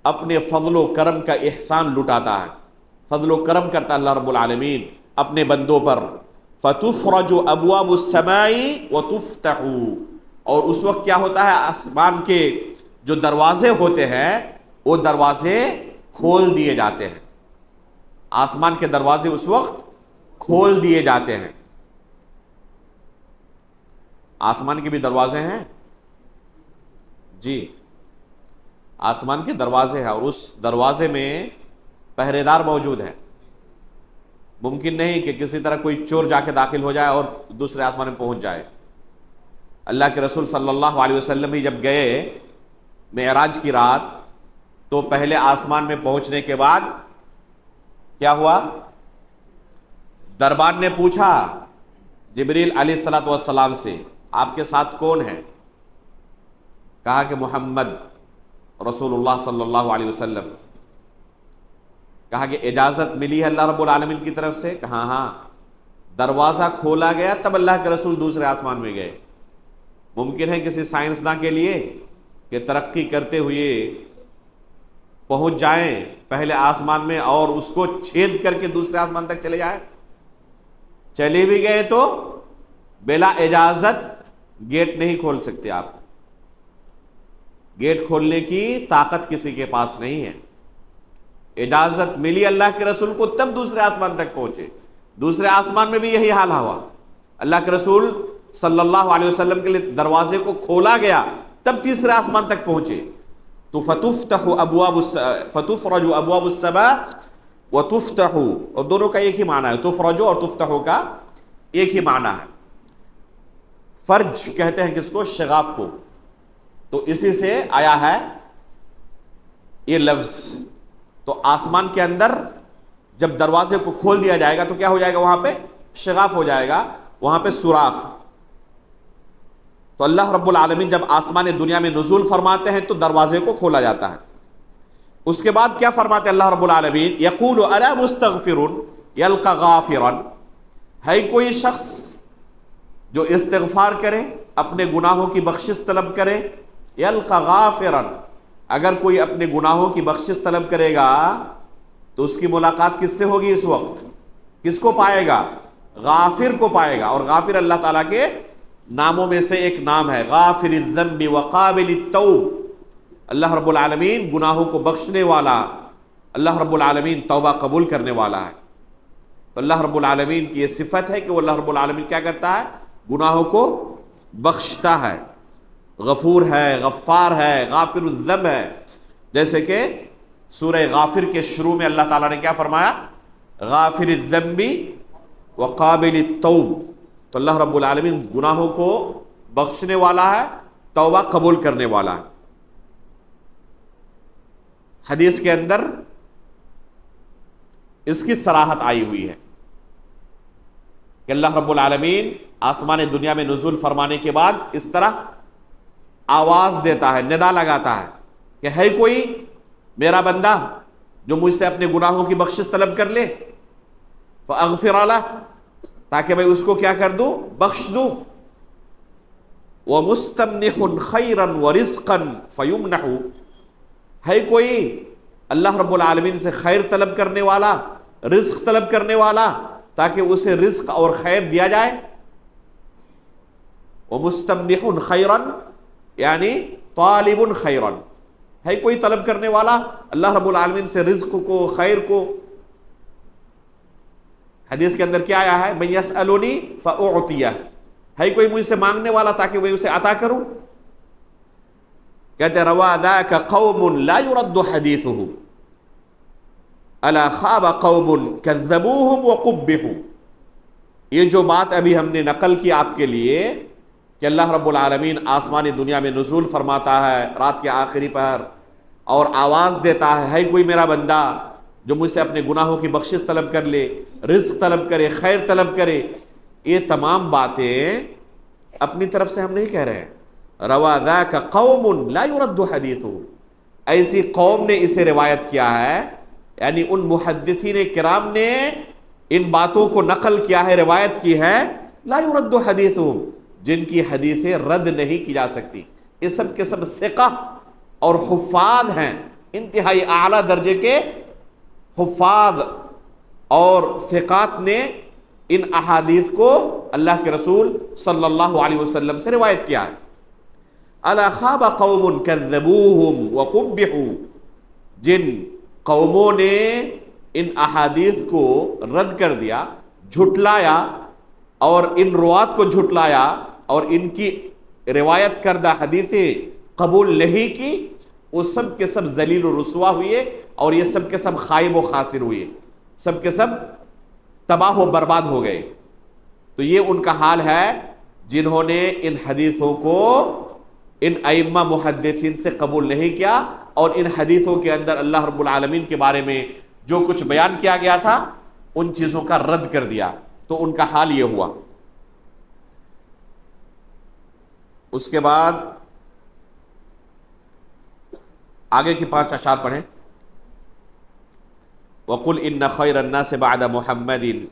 اپنے فضل و کرم کا احسان لٹاتا ہے. فضل و کرم کرتا ہے اللہ رب العالمین اپنے بندوں پر. فتفرج ابواب السماء وتفتح، اور اس وقت کیا ہوتا ہے؟ آسمان کے جو دروازے ہوتے ہیں وہ دروازے کھول دیے جاتے ہیں. آسمان کے دروازے اس وقت کھول دیے جاتے ہیں. آسمان کے بھی دروازے ہیں جی، آسمان کے دروازے ہیں، اور اس دروازے میں پہرے دار موجود ہے. ممکن نہیں کہ کسی طرح کوئی چور جا کے داخل ہو جائے اور دوسرے آسمان میں پہنچ جائے. اللہ کے رسول صلی اللہ علیہ وسلم ہی جب گئے معراج کی رات، تو پہلے آسمان میں پہنچنے کے بعد کیا ہوا؟ دربان نے پوچھا جبریل علیہ الصلوۃ والسلام سے، آپ کے ساتھ کون ہے؟ کہا کہ محمد رسول اللہ صلی اللہ علیہ وسلم. کہا کہ اجازت ملی ہے اللہ رب العالمین کی طرف سے؟ کہا ہاں. دروازہ کھولا گیا تب اللہ کے رسول دوسرے آسمان میں گئے. ممکن ہے کسی سائنسداں کے لیے کہ ترقی کرتے ہوئے پہنچ جائیں پہلے آسمان میں اور اس کو چھید کر کے دوسرے آسمان تک چلے جائیں؟ چلے بھی گئے تو بلا اجازت گیٹ نہیں کھول سکتے آپ. گیٹ کھولنے کی طاقت کسی کے پاس نہیں ہے. اجازت ملی اللہ کے رسول کو تب دوسرے آسمان تک پہنچے. دوسرے آسمان میں بھی یہی حال ہوا. اللہ کے رسول صلی اللہ علیہ وسلم کے لیے دروازے کو کھولا گیا تب تیسرے آسمان تک پہنچے. تو فتفرج ابواب السماء وتفتح، اور دونوں کا ایک ہی معنی ہے. تفرج اور تفتح کا ایک ہی معنی ہے. فرج کہتے ہیں کس کو؟ شغاف کو. تو اسی سے آیا ہے یہ لفظ. تو آسمان کے اندر جب دروازے کو کھول دیا جائے گا تو کیا ہو جائے گا؟ وہاں پہ شغاف ہو جائے گا، وہاں پہ سوراخ. تو اللہ رب العالمین جب آسمان دنیا میں نزول فرماتے ہیں تو دروازے کو کھولا جاتا ہے. اس کے بعد کیا فرماتے اللہ رب العالمین؟ یقول الا مستغفر یلقى غافرا، ہے کوئی شخص جو استغفار کرے، اپنے گناہوں کی بخشش طلب کرے. یلقى غافرا، اگر کوئی اپنے گناہوں کی بخشش طلب کرے گا تو اس کی ملاقات کس سے ہوگی؟ اس وقت کس کو پائے گا؟ غافر کو پائے گا. اور غافر اللہ تعالیٰ کے ناموں میں سے ایک نام ہے، غافر الذنب وقابل التوب. اللہ رب العالمین گناہوں کو بخشنے والا، اللہ رب العالمین توبہ قبول کرنے والا ہے. تو اللہ رب العالمین کی یہ صفت ہے کہ وہ اللہ رب العالمین کیا کرتا ہے؟ گناہوں کو بخشتا ہے. غفور ہے، غفار ہے، غافر الذنب ہے. جیسے کہ سورہ غافر کے شروع میں اللہ تعالیٰ نے کیا فرمایا؟ غافر الذنب وقابل التوب. تو اللہ رب العالمین گناہوں کو بخشنے والا ہے، توبہ قبول کرنے والا ہے. حدیث کے اندر اس کی صراحت آئی ہوئی ہے کہ اللہ رب العالمین آسمان دنیا میں نزول فرمانے کے بعد اس طرح آواز دیتا ہے، ندا لگاتا ہے کہ ہے کوئی میرا بندہ جو مجھ سے اپنے گناہوں کی بخشش طلب کر لے، فاغفر لہ، تاکہ میں اس کو کیا کر دوں؟ بخش دوں. وَمُسْتَمْنِحٌ خَيْرًا وَرِزْقًا فَيُمْنَحُ، ہے کوئی اللہ رب العالمین سے خیر طلب کرنے والا، رزق طلب کرنے والا، تاکہ اسے رزق اور خیر دیا جائے. وَمُسْتَمْنِحٌ خَيْرًا یعنی طالب خیرًا، ہے کوئی طلب کرنے والا اللہ رب العالمین سے رزق کو، خیر کو. حدیث کے اندر کیا آیا ہے؟ من یسألنی فأعطیہ، ہے کوئی مجھ سے مانگنے والا تاکہ میں اسے عطا کروں. کہتے ہیں روا ذاک قوم لا يرد حدیثهم الا خاب قوم کذبوهم وقبحوا. یہ جو بات ابھی ہم نے نقل کی آپ کے لیے کہ اللہ رب العالمین آسمانی دنیا میں نزول فرماتا ہے رات کے آخری پہر اور آواز دیتا ہے کوئی میرا بندہ جو مجھ سے اپنے گناہوں کی بخشش طلب کر لے، رزق طلب کرے، خیر طلب کرے. یہ تمام باتیں اپنی طرف سے ہم نہیں کہہ رہے ہیں. روا ذاک قوم لا يرد حدیثہ، ایسی قوم نے اسے روایت کیا ہے، یعنی ان محدثین کرام نے ان باتوں کو نقل کیا ہے، روایت کی ہے. لا يرد حدیثہم، جن کی حدیثیں رد نہیں کی جا سکتی. یہ سب کے سب ثقہ اور حفاظ ہیں، انتہائی اعلیٰ درجے کے حفاظ اور ثقات نے ان احادیث کو اللہ کے رسول صلی اللہ علیہ وسلم سے روایت کیا ہے. الا خاب قوم کذبوہم وقبحوا، جن قوموں نے ان احادیث کو رد کر دیا، جھٹلایا اور ان روات کو جھٹلایا اور ان کی روایت کردہ حدیثیں قبول نہیں کی، وہ سب کے سب ذلیل و رسوا ہوئے اور یہ سب کے سب خائب و خاسر ہوئے، سب کے سب تباہ و برباد ہو گئے. تو یہ ان کا حال ہے جنہوں نے ان حدیثوں کو ان ائمہ محدثین سے قبول نہیں کیا اور ان حدیثوں کے اندر اللہ رب العالمین کے بارے میں جو کچھ بیان کیا گیا تھا ان چیزوں کا رد کر دیا. تو ان کا حال یہ ہوا. اس کے بعد آگے کی 5 اشعار پڑھیں. وَقُلْ إِنَّ خَيْرَ النَّاسِ بَعْدَ مُحَمَّدٍ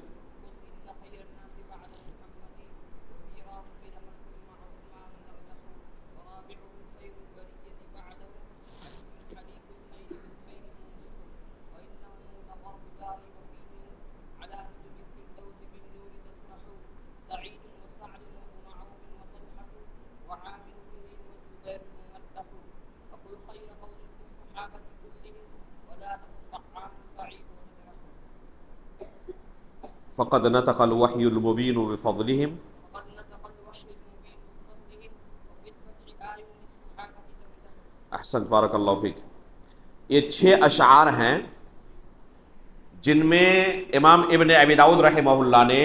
فقد نطق الوحی المبین بفضلہم. وقد نطق الوحي المبين بفضلهم وفي الفتح آي للصحابة تمدح. احسن، بارک اللہ فیک. یہ 6 اشعار ہیں جن میں امام ابن ابی داؤد رحمہ اللہ نے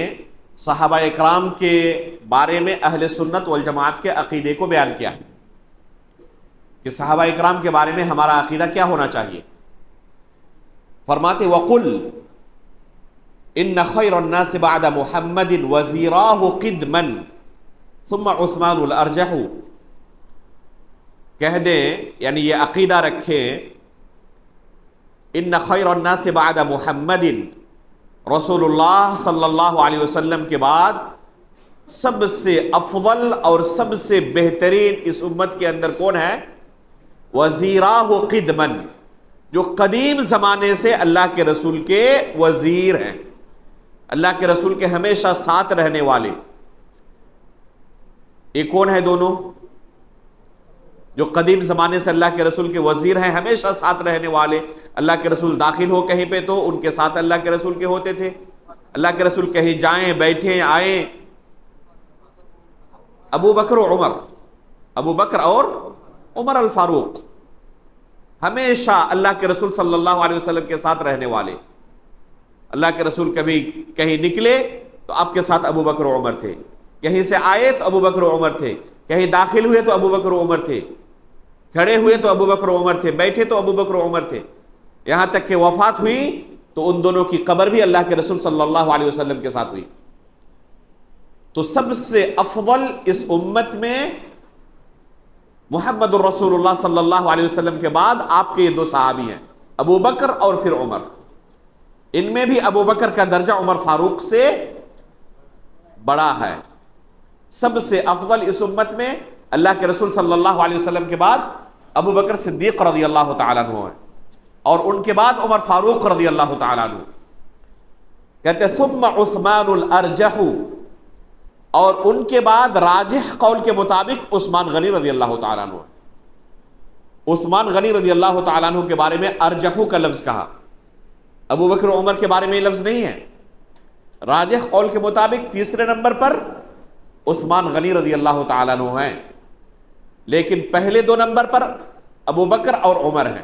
صحابہ اکرام کے بارے میں اہل سنت والجماعت کے عقیدے کو بیان کیا کہ صحابہ اکرام کے بارے میں ہمارا عقیدہ کیا ہونا چاہیے. فرماتے وَقُلْ إِنَّ خَيْرَ النَّاسِ بَعْدَ مُحَمَّدٍ وَزِيرَاهُ قِدْمًا ثُمَّ عُثْمَانُ الْأَرْجَحُ. کہہ دیں، یعنی یہ عقیدہ رکھیں، ان خیر الناس بعد محمد، رسول اللہ صلی اللہ علیہ وسلم کے بعد سب سے افضل اور سب سے بہترین اس امت کے اندر کون ہے؟ وزیراہ قدمن، جو قدیم زمانے سے اللہ کے رسول کے وزیر ہیں، اللہ کے رسول کے ہمیشہ ساتھ رہنے والے. یہ کون ہے دونوں؟ جو قدیم زمانے سے اللہ کے رسول کے وزیر ہیں، ہمیشہ ساتھ رہنے والے. اللہ کے رسول داخل ہو کہیں پہ تو ان کے ساتھ اللہ کے رسول کے ہوتے تھے. اللہ کے رسول کہیں جائیں، بیٹھیں، آئیں، ابو بکر و عمر، ابو بکر اور عمر الفاروق، ہمیشہ اللہ کے رسول صلی اللہ علیہ وسلم کے ساتھ رہنے والے. اللہ کے رسول کبھی کہیں نکلے تو آپ کے ساتھ ابو بکر و عمر تھے، کہیں سے آئے تو ابو بکر و عمر تھے، کہیں داخل ہوئے تو ابو بکر و عمر تھے، کھڑے ہوئے تو ابو بکر و عمر تھے، بیٹھے تو ابو بکر و عمر تھے، یہاں تک کہ وفات ہوئی تو ان دونوں کی قبر بھی اللہ کے رسول صلی اللہ علیہ وسلم کے ساتھ ہوئی. تو سب سے افضل اس امت میں محمد الرسول اللہ صلی اللہ علیہ وسلم کے بعد آپ کے یہ 2 صحابی ہیں، ابو بکر اور پھر عمر. ان میں بھی ابو بکر کا درجہ عمر فاروق سے بڑا ہے. سب سے افضل اس امت میں اللہ کے رسول صلی اللہ علیہ وسلم کے بعد ابو بکر صدیق رضی اللہ تعالیٰ عنہ ہے، اور ان کے بعد عمر فاروق رضی اللہ تعالیٰ عنہ. کہتے ثم عثمان الارجح، اور ان کے بعد راجح قول کے مطابق عثمان غنی رضی اللہ تعالیٰ عنہ. عثمان غنی رضی اللہ تعالیٰ عنہ کے بارے میں ارجح کا لفظ کہا، ابو بکر و عمر کے بارے میں یہ لفظ نہیں ہے. راجح قول کے مطابق تیسرے نمبر پر عثمان غنی رضی اللہ تعالیٰ عنہ ہیں، لیکن پہلے 2 نمبر پر ابو بکر اور عمر ہیں.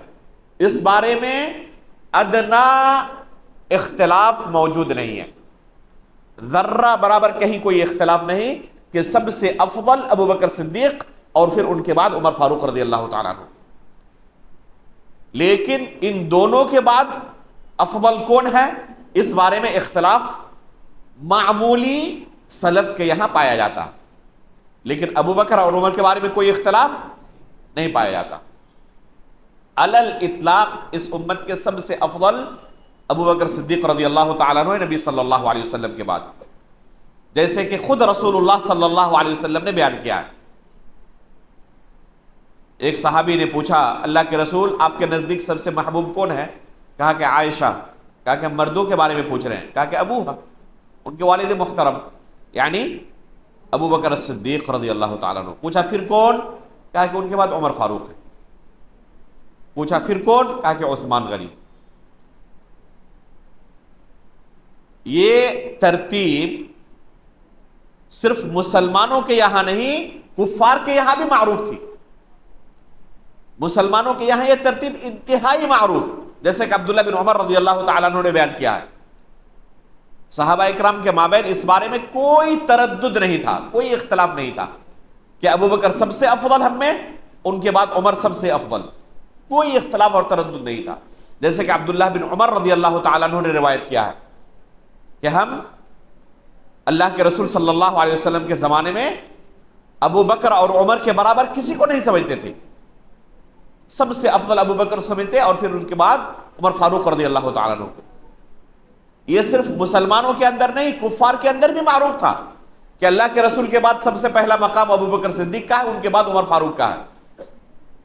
اس بارے میں ادنا اختلاف موجود نہیں ہے، ذرہ برابر کہیں کوئی اختلاف نہیں کہ سب سے افضل ابو بکر صدیق اور پھر ان کے بعد عمر فاروق رضی اللہ تعالیٰ عنہ. لیکن ان دونوں کے بعد افضل کون ہے اس بارے میں اختلاف معمولی سلف کے یہاں پایا جاتا، لیکن ابو بکر اور عمر کے بارے میں کوئی اختلاف نہیں پایا جاتا. علی الاطلاق اس امت کے سب سے افضل ابو بکر صدیق رضی اللہ تعالیٰ عنہ نبی صلی اللہ علیہ وسلم کے بعد، جیسے کہ خود رسول اللہ صلی اللہ علیہ وسلم نے بیان کیا ہے. ایک صحابی نے پوچھا اللہ کے رسول آپ کے نزدیک سب سے محبوب کون ہے؟ کہا کہ عائشہ. کہا کہ مردوں کے بارے میں پوچھ رہے ہیں؟ کہا کہ ابو، ان کے والد محترم یعنی ابو بکر صدیق رضی اللہ تعالیٰ عنہ. پوچھا پھر کون؟ کہا کہ ان کے بعد عمر فاروق ہے. پوچھا پھر کون؟ کہا کہ عثمان غنی. یہ ترتیب صرف مسلمانوں کے یہاں نہیں، کفار کے یہاں بھی معروف تھی. مسلمانوں کے یہاں یہ ترتیب انتہائی معروف، جیسے کہ عبداللہ بن عمر رضی اللہ تعالیٰ عنہ نے بیان کیا ہے. صحابہ اکرام کے مابین اس بارے میں کوئی تردد نہیں تھا، کوئی اختلاف نہیں تھا کہ ابو بکر سب سے افضل ہم میں، ان کے بعد عمر سب سے افضل. کوئی اختلاف اور تردد نہیں تھا. جیسے کہ عبداللہ بن عمر رضی اللہ تعالیٰ عنہ نے روایت کیا ہے کہ ہم اللہ کے رسول صلی اللہ علیہ وسلم کے زمانے میں ابو بکر اور عمر کے برابر کسی کو نہیں سمجھتے تھے. سب سے افضل ابو بکر سمجھتے اور پھر ان کے بعد عمر فاروق رضی اللہ تعالیٰ عنہ کو. یہ صرف مسلمانوں کے اندر نہیں، کفار کے اندر بھی معروف تھا کہ اللہ کے رسول کے بعد سب سے پہلا مقام ابو بکر صدیق کا ہے، ان کے بعد عمر فاروق کا ہے.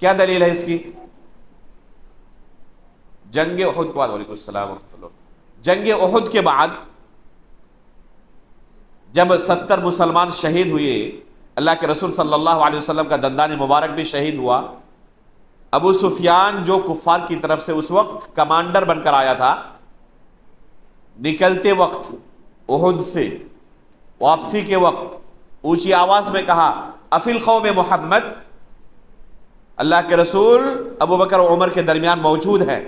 کیا دلیل ہے اس کی؟ جنگ احد کے بعد، وعلیکم السلام ورحمۃ اللہ، جنگ احد کے بعد جب 70 مسلمان شہید ہوئے، اللہ کے رسول صلی اللہ علیہ وسلم کا دندان مبارک بھی شہید ہوا. ابو سفیان جو کفار کی طرف سے اس وقت کمانڈر بن کر آیا تھا، نکلتے وقت احد سے واپسی کے وقت اونچی آواز میں کہا افی القوم محمد، اللہ کے رسول ابو بکر اور عمر کے درمیان موجود ہے۔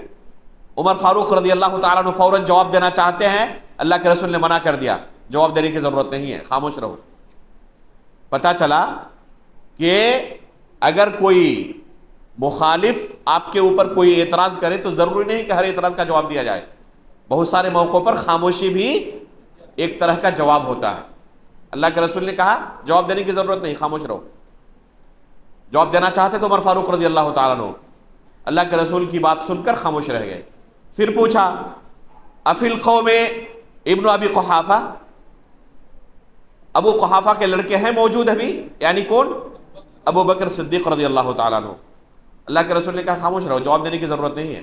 عمر فاروق رضی اللہ تعالیٰ عنہ فوراً جواب دینا چاہتے ہیں، اللہ کے رسول نے منع کر دیا، جواب دینے کی ضرورت نہیں ہے، خاموش رہو۔ پتہ چلا کہ اگر کوئی مخالف آپ کے اوپر کوئی اعتراض کرے تو ضروری نہیں کہ ہر اعتراض کا جواب دیا جائے، بہت سارے موقعوں پر خاموشی بھی ایک طرح کا جواب ہوتا ہے۔ اللہ کے رسول نے کہا جواب دینے کی ضرورت نہیں، خاموش رہو۔ جواب دینا چاہتے تو عمر فاروق رضی اللہ تعالیٰ عنہ اللہ کے رسول کی بات سن کر خاموش رہ گئے۔ پھر پوچھا افی القوم ابن ابی قحافہ، ابو قحافہ کے لڑکے ہیں موجود ابھی، یعنی کون؟ ابو بکر صدیق رضی اللہ تعالیٰ عنہ۔ اللہ کے رسول نے کہا خاموش رہو، جواب دینے کی ضرورت نہیں ہے۔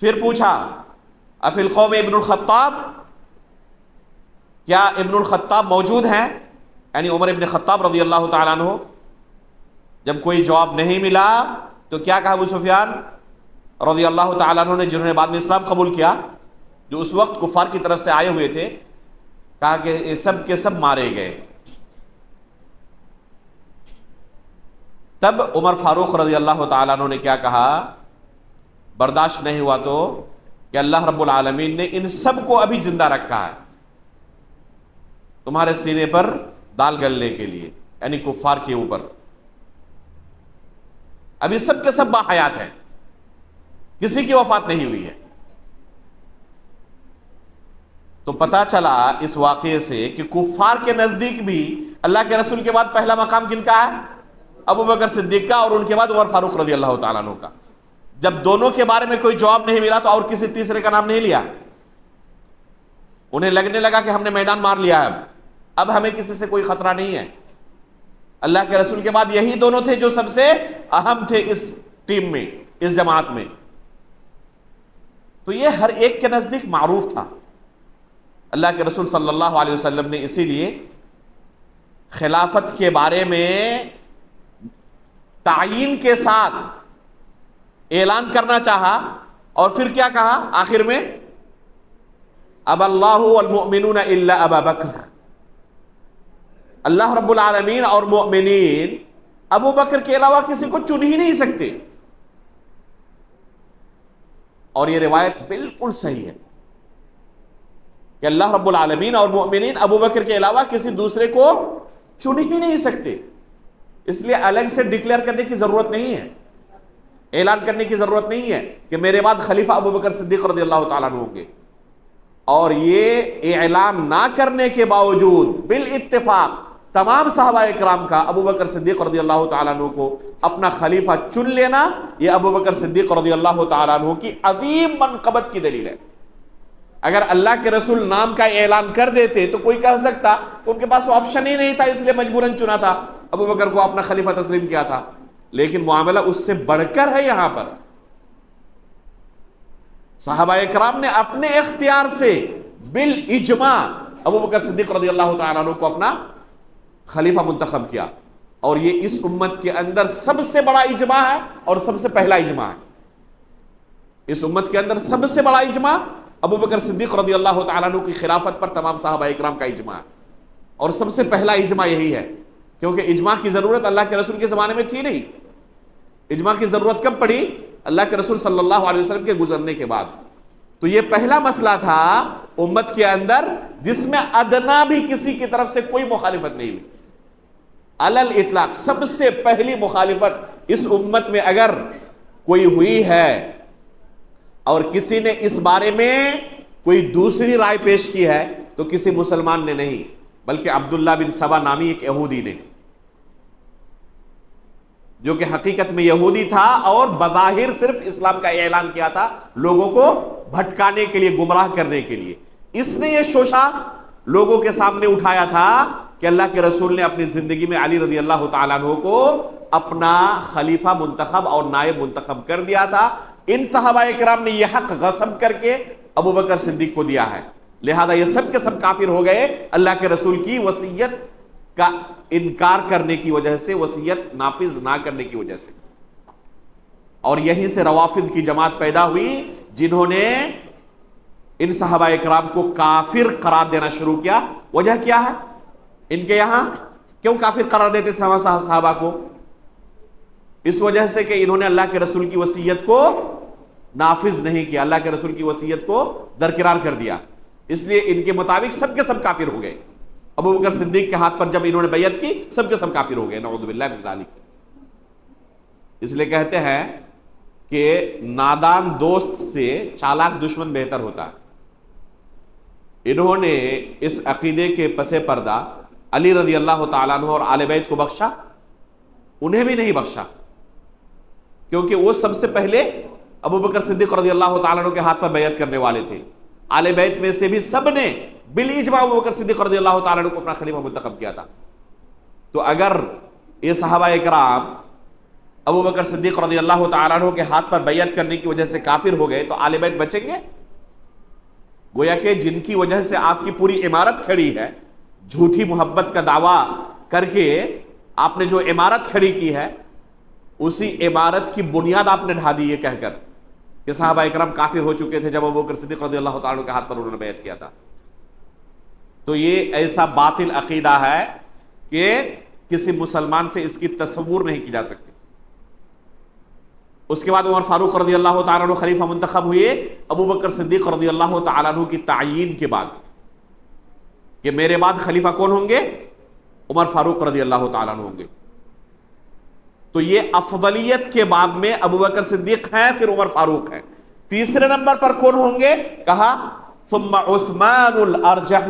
پھر پوچھا افی القوم ابن الخطاب، کیا ابن الخطاب موجود ہیں، یعنی عمر ابن خطاب رضی اللہ تعالیٰ عنہ۔ جب کوئی جواب نہیں ملا تو کیا کہا ابو سفیان رضی اللہ تعالیٰ عنہ نے، جنہوں نے بعد میں اسلام قبول کیا، جو اس وقت کفار کی طرف سے آئے ہوئے تھے، کہا کہ یہ سب کے سب مارے گئے۔ تب عمر فاروق رضی اللہ تعالیٰ عنہ نے کیا کہا، برداشت نہیں ہوا تو کہ اللہ رب العالمین نے ان سب کو ابھی زندہ رکھا ہے تمہارے سینے پر دال گلنے کے لیے، یعنی کفار کے اوپر، ابھی سب کے سب باحیات ہیں، کسی کی وفات نہیں ہوئی ہے۔ تو پتا چلا اس واقعے سے کہ کفار کے نزدیک بھی اللہ کے رسول کے بعد پہلا مقام کن کا ہے؟ ابو بکر صدیق کا، اور ان کے بعد عمر فاروق رضی اللہ تعالیٰ عنہ کا۔ جب دونوں کے بارے میں کوئی جواب نہیں ملا تو اور کسی تیسرے کا نام نہیں لیا، انہیں لگنے لگا کہ ہم نے میدان مار لیا ہے، اب ہمیں کسی سے کوئی خطرہ نہیں ہے۔ اللہ کے رسول کے بعد یہی دونوں تھے جو سب سے اہم تھے اس ٹیم میں، اس جماعت میں۔ تو یہ ہر ایک کے نزدیک معروف تھا۔ اللہ کے رسول صلی اللہ علیہ وسلم نے اسی لیے خلافت کے بارے میں تعیین کے ساتھ اعلان کرنا چاہا، اور پھر کیا کہا آخر میں، اب اللہ والمؤمنون الا ابا بکر، اللہ رب العالمین اور مؤمنین ابو بکر کے علاوہ کسی کو چن ہی نہیں سکتے۔ اور یہ روایت بالکل صحیح ہے کہ اللہ رب العالمین اور مؤمنین ابو بکر کے علاوہ کسی دوسرے کو چن ہی نہیں سکتے، اس لیے الگ سے ڈکلیئر کرنے کی ضرورت نہیں ہے، اعلان کرنے کی ضرورت نہیں ہے کہ میرے بعد خلیفہ ابو بکر صدیق رضی اللہ تعالیٰ عنہ ہوں گے۔ اور یہ اعلان نہ کرنے کے باوجود بالاتفاق تمام صحابہ اکرام کا ابو بکر صدیق رضی اللہ تعالیٰ عنہ کو اپنا خلیفہ چن لینا، یہ ابو بکر صدیق رضی اللہ تعالیٰ عنہ کی عظیم منقبت کی دلیل ہے۔ اگر اللہ کے رسول نام کا اعلان کر دیتے تو کوئی کہہ سکتا کہ ان کے پاس آپشن ہی نہیں تھا، اس لیے مجبوراً چنا تھا، ابو بکر کو اپنا خلیفہ تسلیم کیا تھا۔ لیکن معاملہ اس سے بڑھ کر ہے، یہاں پر صحابہ اکرام نے اپنے اختیار سے بالاجماع ابو بکر صدیق رضی اللہ تعالیٰ عنہ کو اپنا خلیفہ منتخب کیا، اور یہ اس امت کے اندر سب سے بڑا اجماع ہے اور سب سے پہلا اجماع ہے۔ اس امت کے اندر سب سے بڑا اجماع ابو بکر صدیق رضی اللہ تعالیٰ عنہ کی خلافت پر تمام صحابہ اکرام کا اجماع ہے، اور سب سے پہلا اجماع یہی ہے، کیونکہ اجماع کی ضرورت اللہ کے رسول کے زمانے میں تھی نہیں۔ اجماع کی ضرورت کب پڑی؟ اللہ کے رسول صلی اللہ علیہ وسلم کے گزرنے کے بعد۔ تو یہ پہلا مسئلہ تھا امت کے اندر جس میں ادنا بھی کسی کی طرف سے کوئی مخالفت نہیں ہوئی، علی الاطلاق سب سے پہلی مخالفت اس امت میں اگر کوئی ہوئی ہے اور کسی نے اس بارے میں کوئی دوسری رائے پیش کی ہے تو کسی مسلمان نے نہیں، بلکہ عبداللہ بن سبا نامی ایک یہودی نے، جو کہ حقیقت میں یہودی تھا اور بظاہر صرف اسلام کا اعلان کیا تھا لوگوں کو بھٹکانے کے لیے، گمراہ کرنے کے لیے۔ اس نے یہ شوشہ لوگوں کے سامنے اٹھایا تھا کہ اللہ کے رسول نے اپنی زندگی میں علی رضی اللہ تعالیٰ عنہ کو اپنا خلیفہ منتخب اور نائب منتخب کر دیا تھا۔ ان صحابہ کرام نے یہ حق غصب کر کے ابو بکر صدیق کو دیا ہے، لہذا یہ سب کے سب کافر ہو گئے اللہ کے رسول کی وصیت کا انکار کرنے کی وجہ سے، وصیت نافذ نہ کرنے کی وجہ سے۔ اور یہیں سے روافض کی جماعت پیدا ہوئی جنہوں نے ان صحابہ اکرام کو کافر قرار دینا شروع کیا. وجہ کیا ہے؟ ان کے یہاں کیوں کافر قرار دیتے تھے صحابہ کو؟ اس وجہ سے کہ انہوں نے اللہ کے رسول کی وصیت کو نافذ نہیں کیا، اللہ کے رسول کی وصیت کو درکنار کر دیا. اس لیے ان کے مطابق سب کے سب کافر ہو گئے. ابو بکر صدیق کے ہاتھ پر جب انہوں نے بیعت کی سب کے سب کافر ہو گئے، نعوذ باللہ من ذالک. اس لیے کہتے ہیں کہ نادان دوست سے چالاک دشمن بہتر ہوتا ہے. انہوں نے اس عقیدے کے پس پردہ علی رضی اللہ تعالیٰ عنہ اور آل بیت کو بخشا؟ انہیں بھی نہیں بخشا، کیونکہ وہ سب سے پہلے ابو بکر صدیق رضی اللہ تعالیٰ عنہ کے ہاتھ پر بیعت کرنے والے تھے. آل بیت میں سے بھی سب نے بالاجماع ابو بکر صدیق رضی اللہ تعالیٰ عنہ کو اپنا خلیفہ منتخب کیا تھا. تو اگر یہ صحابہ اکرام ابو بکر صدیق رضی اللہ تعالیٰ عنہ کے ہاتھ پر بیعت کرنے کی وجہ سے کافر ہو گئے تو آل بیت بچیں گے؟ گویا کہ جن کی وجہ سے آپ کی پوری عمارت کھڑی ہے، جھوٹی محبت کا دعویٰ کر کے آپ نے جو عمارت کھڑی کی ہے، اسی عمارت کی بنیاد آپ نے ڈھا دی یہ کہہ کر کہ صحابہ اکرام کافر ہو چکے تھے جب ابو بکر صدیق رضی اللہ تعالیٰ عنہ کے ہاتھ پر انہوں نے بیعت کیا تھا. تو یہ ایسا باطل عقیدہ ہے کہ کسی مسلمان سے اس کی تصور نہیں کی جا سکتی. اس کے بعد عمر فاروق رضی اللہ تعالیٰ عنہ خلیفہ منتخب ہوئے ابو بکر صدیق رضی اللہ تعالیٰ عنہ کی تعیین کے بعد کہ میرے بعد خلیفہ کون ہوں گے؟ عمر فاروق رضی اللہ تعالیٰ عنہ ہوں گے. تو یہ افضلیت کے باب میں ابو بکر صدیق ہیں، پھر عمر فاروق ہیں. تیسرے نمبر پر کون ہوں گے؟ کہا ثم عثمان الارجح،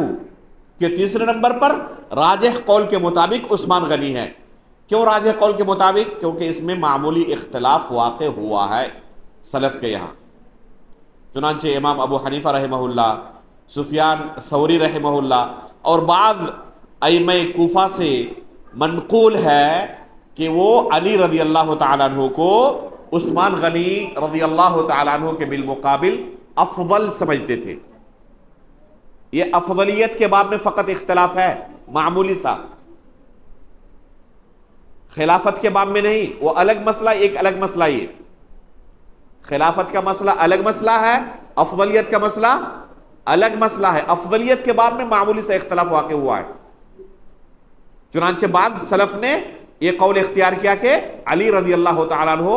کہ تیسرے نمبر پر راجح قول کے مطابق عثمان غنی ہے. کیوں راجح قول کے مطابق؟ کیونکہ اس میں معمولی اختلاف واقع ہوا ہے سلف کے یہاں. چنانچہ امام ابو حنیفہ رحمہ اللہ، سفیان ثوری رحمہ اللہ اور بعض ائمہ کوفہ سے منقول ہے کہ وہ علی رضی اللہ تعالیٰ عنہ کو عثمان غنی رضی اللہ تعالیٰ عنہ کے بالمقابل افضل سمجھتے تھے. یہ افضلیت کے باب میں فقط اختلاف ہے معمولی سا، خلافت کے باب میں نہیں. وہ الگ مسئلہ، ایک الگ مسئلہ. یہ خلافت کا مسئلہ الگ مسئلہ ہے، افضلیت کا مسئلہ الگ مسئلہ ہے. افضلیت کے باب میں معمولی سا اختلاف واقع ہوا ہے. چنانچہ بعض سلف نے یہ قول اختیار کیا کہ علی رضی اللہ تعالیٰ عنہ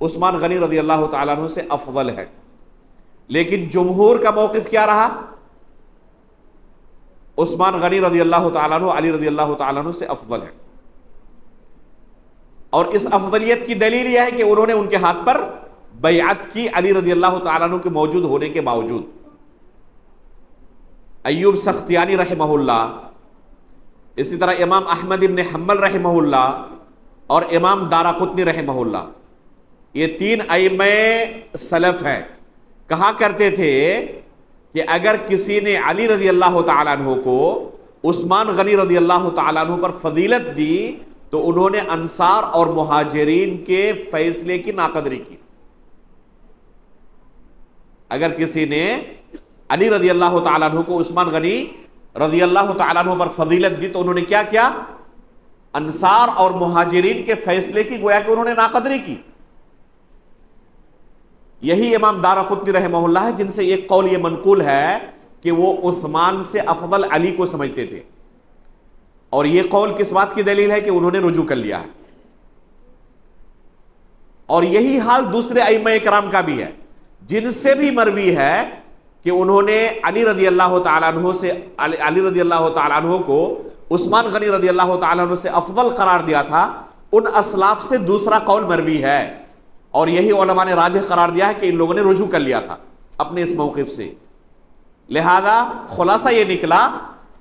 عثمان غنی رضی اللہ تعالیٰ عنہ سے افضل ہے. لیکن جمہور کا موقف کیا رہا؟ عثمان غنی رضی اللہ تعالیٰ عنہ علی رضی اللہ تعالیٰ عنہ سے افضل ہے. اور اس افضلیت کی دلیل یہ ہے کہ انہوں نے ان کے ہاتھ پر بیعت کی علی رضی اللہ تعالیٰ عنہ کے موجود ہونے کے باوجود. ایوب سختیانی رحمہ اللہ، اسی طرح امام احمد ابن حنبل رحمہ اللہ اور امام دارقطنی رحمہ اللہ، یہ تین ائمہ سلف ہیں، کہا کرتے تھے کہ اگر کسی نے علی رضی اللہ تعالیٰ عنہ کو عثمان غنی رضی اللہ تعالیٰ عنہ پر فضیلت دی تو انہوں نے انصار اور مہاجرین کے فیصلے کی ناقدری کی. اگر کسی نے علی رضی اللہ تعالیٰ عنہ کو عثمان غنی رضی اللہ تعالیٰ عنہ پر فضیلت دی تو انہوں نے کیا کیا؟ انصار اور مہاجرین کے فیصلے کی گویا کہ انہوں نے ناقدری کی. یہی امام دارقطنی رحمہ اللہ ہے جن سے ایک قول یہ منقول ہے کہ وہ عثمان سے افضل علی کو سمجھتے تھے. اور یہ قول کس بات کی دلیل ہے؟ کہ انہوں نے رجوع کر لیا ہے. اور یہی حال دوسرے ائمہ کرام کا بھی ہے جن سے بھی مروی ہے کہ انہوں نے علی رضی اللہ تعالیٰ عنہ سے علی رضی اللہ تعالیٰ عنہ کو عثمان غنی رضی اللہ تعالیٰ عنہ سے افضل قرار دیا تھا. ان اسلاف سے دوسرا قول مروی ہے اور یہی علماء نے راجح قرار دیا ہے کہ ان لوگوں نے رجوع کر لیا تھا اپنے اس موقف سے. لہذا خلاصہ یہ نکلا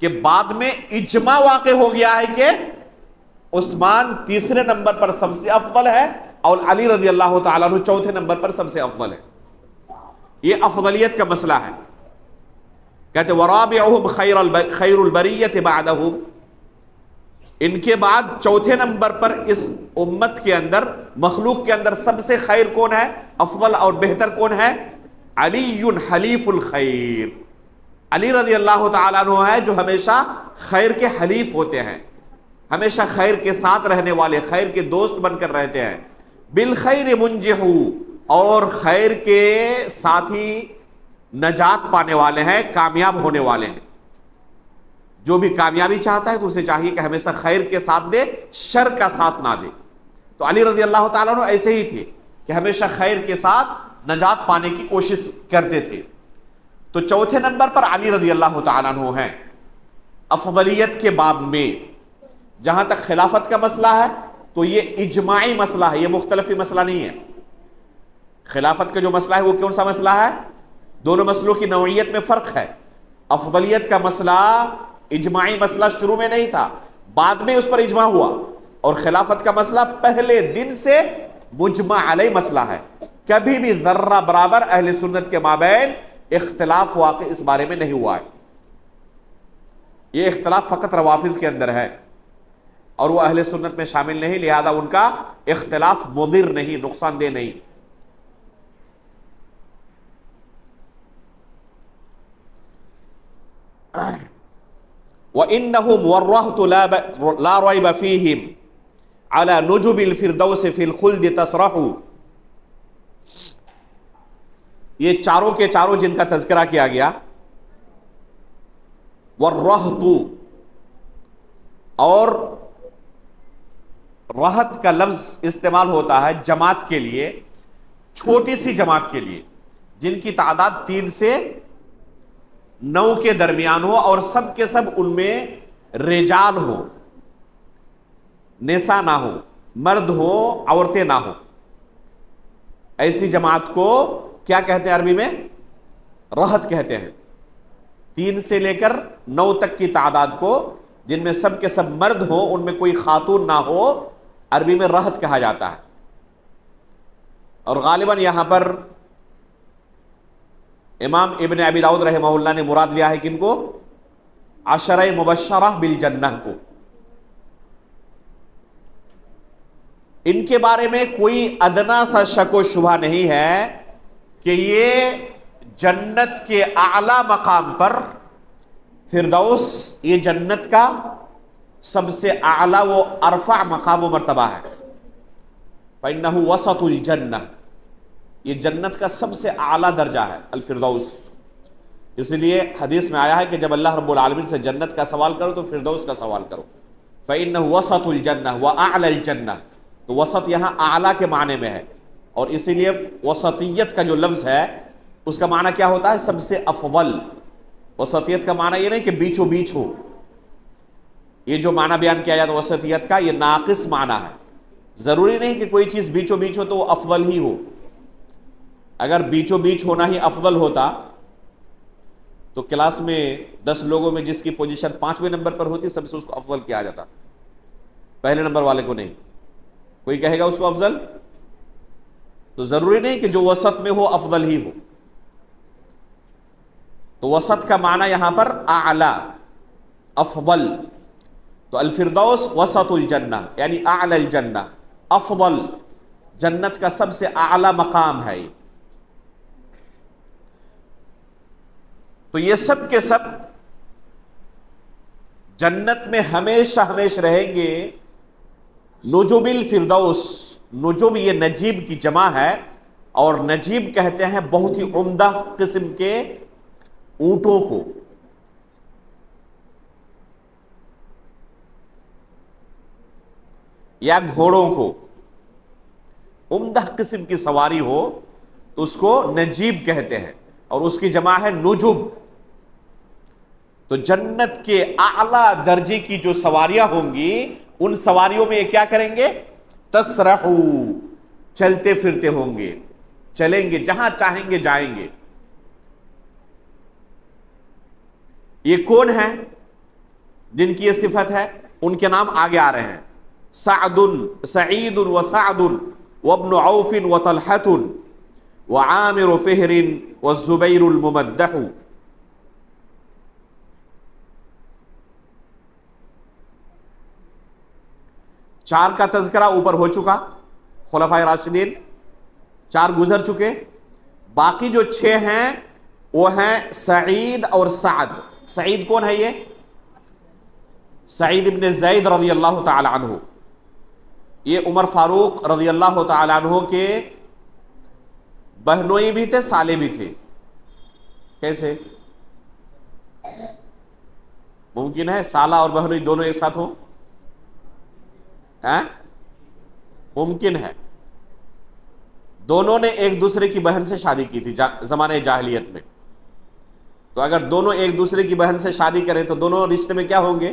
کہ بعد میں اجماع واقع ہو گیا ہے کہ عثمان تیسرے نمبر پر سب سے افضل ہے اور علی رضی اللہ تعالیٰ عنہ چوتھے نمبر پر سب سے افضل ہے. یہ افضلیت کا مسئلہ ہے. کہتے ورابعہم خیر البریۃ بعدہم، ان کے بعد چوتھے نمبر پر اس امت کے اندر، مخلوق کے اندر سب سے خیر کون ہے، افضل اور بہتر کون ہے؟ علی حلیف الخیر. علی رضی اللہ تعالیٰ عنہ ہے جو ہمیشہ خیر کے حلیف ہوتے ہیں، ہمیشہ خیر کے ساتھ رہنے والے، خیر کے دوست بن کر رہتے ہیں. بالخیر منجح، اور خیر کے ساتھی نجات پانے والے ہیں، کامیاب ہونے والے ہیں۔ جو بھی کامیابی چاہتا ہے تو اسے چاہیے کہ ہمیشہ خیر کے ساتھ دے، شر کا ساتھ نہ دے۔ تو علی رضی اللہ تعالیٰ عنہ ایسے ہی تھے کہ ہمیشہ خیر کے ساتھ نجات پانے کی کوشش کرتے تھے۔ تو چوتھے نمبر پر علی رضی اللہ تعالیٰ عنہ ہیں افضلیت کے باب میں۔ جہاں تک خلافت کا مسئلہ ہے تو یہ اجماعی مسئلہ ہے، یہ مختلفی مسئلہ نہیں ہے۔ خلافت کا جو مسئلہ ہے وہ کون سا مسئلہ ہے؟ دونوں مسئلوں کی نوعیت میں فرق ہے۔ افضلیت کا مسئلہ اجماعی مسئلہ شروع میں نہیں تھا، بعد میں اس پر اجماع ہوا، اور خلافت کا مسئلہ پہلے دن سے مجمع علیہ مسئلہ ہے۔ کبھی بھی ذرہ برابر اہل سنت کے مابین اختلاف واقع اس بارے میں نہیں ہوا ہے۔ یہ اختلاف فقط روافض کے اندر ہے اور وہ اہل سنت میں شامل نہیں، لہذا ان کا اختلاف مضر نہیں، نقصان دہ نہیں۔ وَإِنَّهُمْ وَالرَّهْتُ لَا رَيْبَ فِيهِمْ عَلَى نُجُبِ الْفِرْدَوْسِ فِي الْخُلْدِ تَسْرَحُ۔ یہ چاروں کے چاروں جن کا تذکرہ کیا گیا، وَالرَّهْتُ، اور رہت کا لفظ استعمال ہوتا ہے جماعت کے لیے، چھوٹی سی جماعت کے لیے جن کی تعداد 3 سے 9 کے درمیان ہو اور سب کے سب ان میں رجال ہو، نساء نہ ہو، مرد ہو، عورتیں نہ ہو۔ ایسی جماعت کو کیا کہتے ہیں عربی میں؟ رہت کہتے ہیں۔ 3 سے لے کر 9 تک کی تعداد کو، جن میں سب کے سب مرد ہو، ان میں کوئی خاتون نہ ہو، عربی میں رہت کہا جاتا ہے۔ اور غالباً یہاں پر امام ابن ابی داؤد رحمہ اللہ نے مراد لیا ہے کن کو؟ عشرہ مبشرہ بالجنہ کو۔ ان کے بارے میں کوئی ادنا سا شک و شبہ نہیں ہے کہ یہ جنت کے اعلی مقام پر، فردوس یہ جنت کا سب سے اعلی و ارفع مقام و مرتبہ ہے۔ فإنہ وسط الجنہ، یہ جنت کا سب سے اعلیٰ درجہ ہے الفردوس۔ اس لیے حدیث میں آیا ہے کہ جب اللہ رب العالمین سے جنت کا سوال کرو تو فردوس کا سوال کرو۔ فإنہ وسط الجنہ وأعلی الجنہ، تو وسط یہاں اعلیٰ کے معنی میں ہے، اور اسی لیے وسطیت کا جو لفظ ہے اس کا معنی کیا ہوتا ہے؟ سب سے افضل۔ وسطیت کا معنی یہ نہیں کہ بیچو بیچ ہو، یہ جو معنی بیان کیا جاتا ہے وسطیت کا، یہ ناقص معنی ہے۔ ضروری نہیں کہ کوئی چیز بیچو بیچ ہو تو وہ افضل ہی ہو۔ اگر بیچو بیچ ہونا ہی افضل ہوتا تو کلاس میں 10 لوگوں میں جس کی پوزیشن 5ویں نمبر پر ہوتی سب سے اس کو افضل کیا جاتا، پہلے نمبر والے کو نہیں۔ کوئی کہے گا اس کو افضل؟ تو ضروری نہیں کہ جو وسط میں ہو افضل ہی ہو۔ تو وسط کا معنی یہاں پر اعلی، افضل۔ تو الفردوس وسط الجنہ یعنی اعلی الجنہ، افضل، جنت کا سب سے اعلی مقام ہے۔ تو یہ سب کے سب جنت میں ہمیشہ ہمیشہ رہیں گے۔ نجوم الفردوس، نجوم یہ نجیب کی جمع ہے، اور نجیب کہتے ہیں بہت ہی عمدہ قسم کے اونٹوں کو۔ یا گھوڑوں کو، عمدہ قسم کی سواری ہو تو اس کو نجیب کہتے ہیں، اور اس کی جمع ہے نجوم۔ تو جنت کے اعلیٰ درجے کی جو سواریاں ہوں گی ان سواریوں میں یہ کیا کریں گے؟ تسرحو، چلتے پھرتے ہوں گے، چلیں گے، جہاں چاہیں گے جائیں گے۔ یہ کون ہیں جن کی یہ صفت ہے؟ ان کے نام آگے آ رہے ہیں: سعید وسعد وابن عوف وطلحة وعامر فہر والزبیر الممدح۔ چار کا تذکرہ اوپر ہو چکا، خلفائے راشدین 4 گزر چکے، باقی جو 6 ہیں وہ ہیں سعید اور سعد۔ سعید کون ہے؟ یہ سعید ابن زید رضی اللہ تعالی عنہ، یہ عمر فاروق رضی اللہ تعالی عنہ کے بہنوئی بھی تھے، سالے بھی تھے۔ کیسے ممکن ہے سالہ اور بہنوئی دونوں ایک ساتھ ہوں؟ ممکن ہے. دونوں نے ایک دوسرے کی بہن سے شادی کی تھی زمانے جاہلیت میں. تو اگر دونوں ایک دوسرے کی بہن سے شادی کریں تو دونوں رشتے میں کیا ہوں گے؟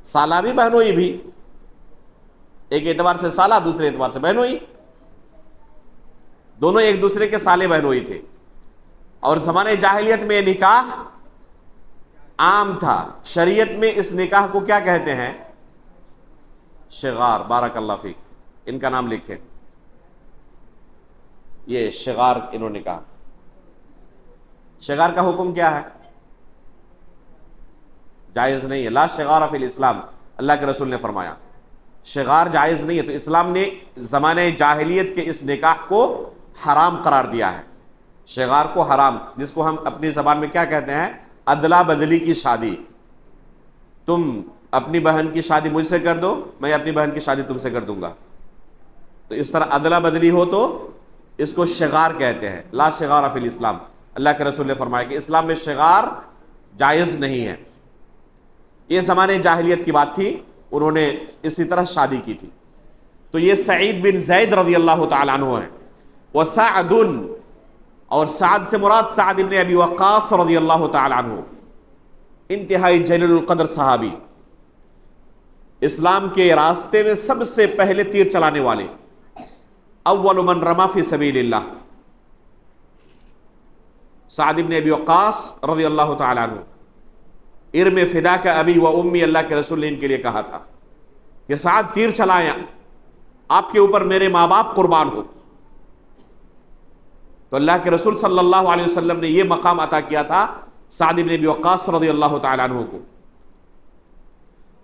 سالہ بھی بہنوئی بھی. ایک اعتبار سے سالہ، دوسرے اعتبار سے بہنوئی. دونوں ایک دوسرے کے سالے بہنوئی تھے. اور زمانے جاہلیت میں یہ نکاح عام تھا. شریعت میں اس نکاح کو کیا کہتے ہیں؟ شغار. بارک اللہ فیک. ان کا نام لکھیں. یہ شغار انہوں نے کہا. شغار کا حکم کیا ہے؟ جائز نہیں ہے. لا شغار فی الاسلام، اللہ کے رسول نے فرمایا شغار جائز نہیں ہے. تو اسلام نے زمانے جاہلیت کے اس نکاح کو حرام قرار دیا ہے. شغار کو حرام، جس کو ہم اپنی زبان میں کیا کہتے ہیں؟ ادلا بدلی کی شادی. تم اپنی بہن کی شادی مجھ سے کر دو، میں اپنی بہن کی شادی تم سے کر دوں گا. تو اس طرح ادلا بدلی ہو تو اس کو شغار کہتے ہیں. لا شغار فی الاسلام، اللہ کے رسول نے فرمایا کہ اسلام میں شغار جائز نہیں ہے. یہ زمانے جاہلیت کی بات تھی، انہوں نے اسی طرح شادی کی تھی. تو یہ سعید بن زید رضی اللہ تعالیٰ عنہ ہیں. وسعد، اور سعد سے مراد سعد بن ابی وقاص رضی اللہ تعالیٰ عنہ، انتہائی جلیل القدر صحابی، اسلام کے راستے میں سب سے پہلے تیر چلانے والے، اول من رما فی سبیل اللہ. سعد بن ابی وقاص رضی اللہ تعالیٰ عنہ، ارم فدا کا ابی و امی، اللہ کے رسول نے ان کے لیے کہا تھا کہ سعد تیر چلائیں، آپ کے اوپر میرے ماں باپ قربان ہو. تو اللہ کے رسول صلی اللہ علیہ وسلم نے یہ مقام عطا کیا تھا سعد بن ابی وقاص رضی اللہ تعالیٰ عنہ کو.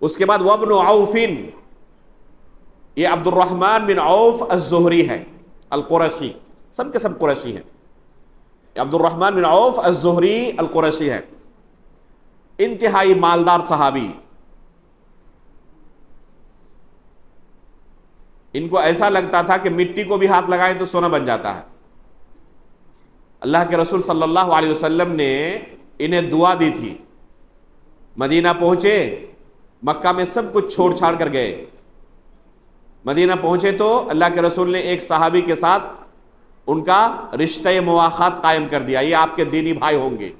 اس کے بعد وابن عوف، یہ عبد الرحمن بن عوف الزہری ہے، القرشی، سب کے سب قرشی ہیں. عبد الرحمن بن عوف الزہری القرشی ہے، انتہائی مالدار صحابی. ان کو ایسا لگتا تھا کہ مٹی کو بھی ہاتھ لگائیں تو سونا بن جاتا ہے. اللہ کے رسول صلی اللہ علیہ وسلم نے انہیں دعا دی تھی. مدینہ پہنچے، مکہ میں سب کچھ چھوڑ چھاڑ کر گئے. مدینہ پہنچے تو اللہ کے رسول نے ایک صحابی کے ساتھ ان کا رشتہ مواخات قائم کر دیا، یہ آپ کے دینی بھائی ہوں گے.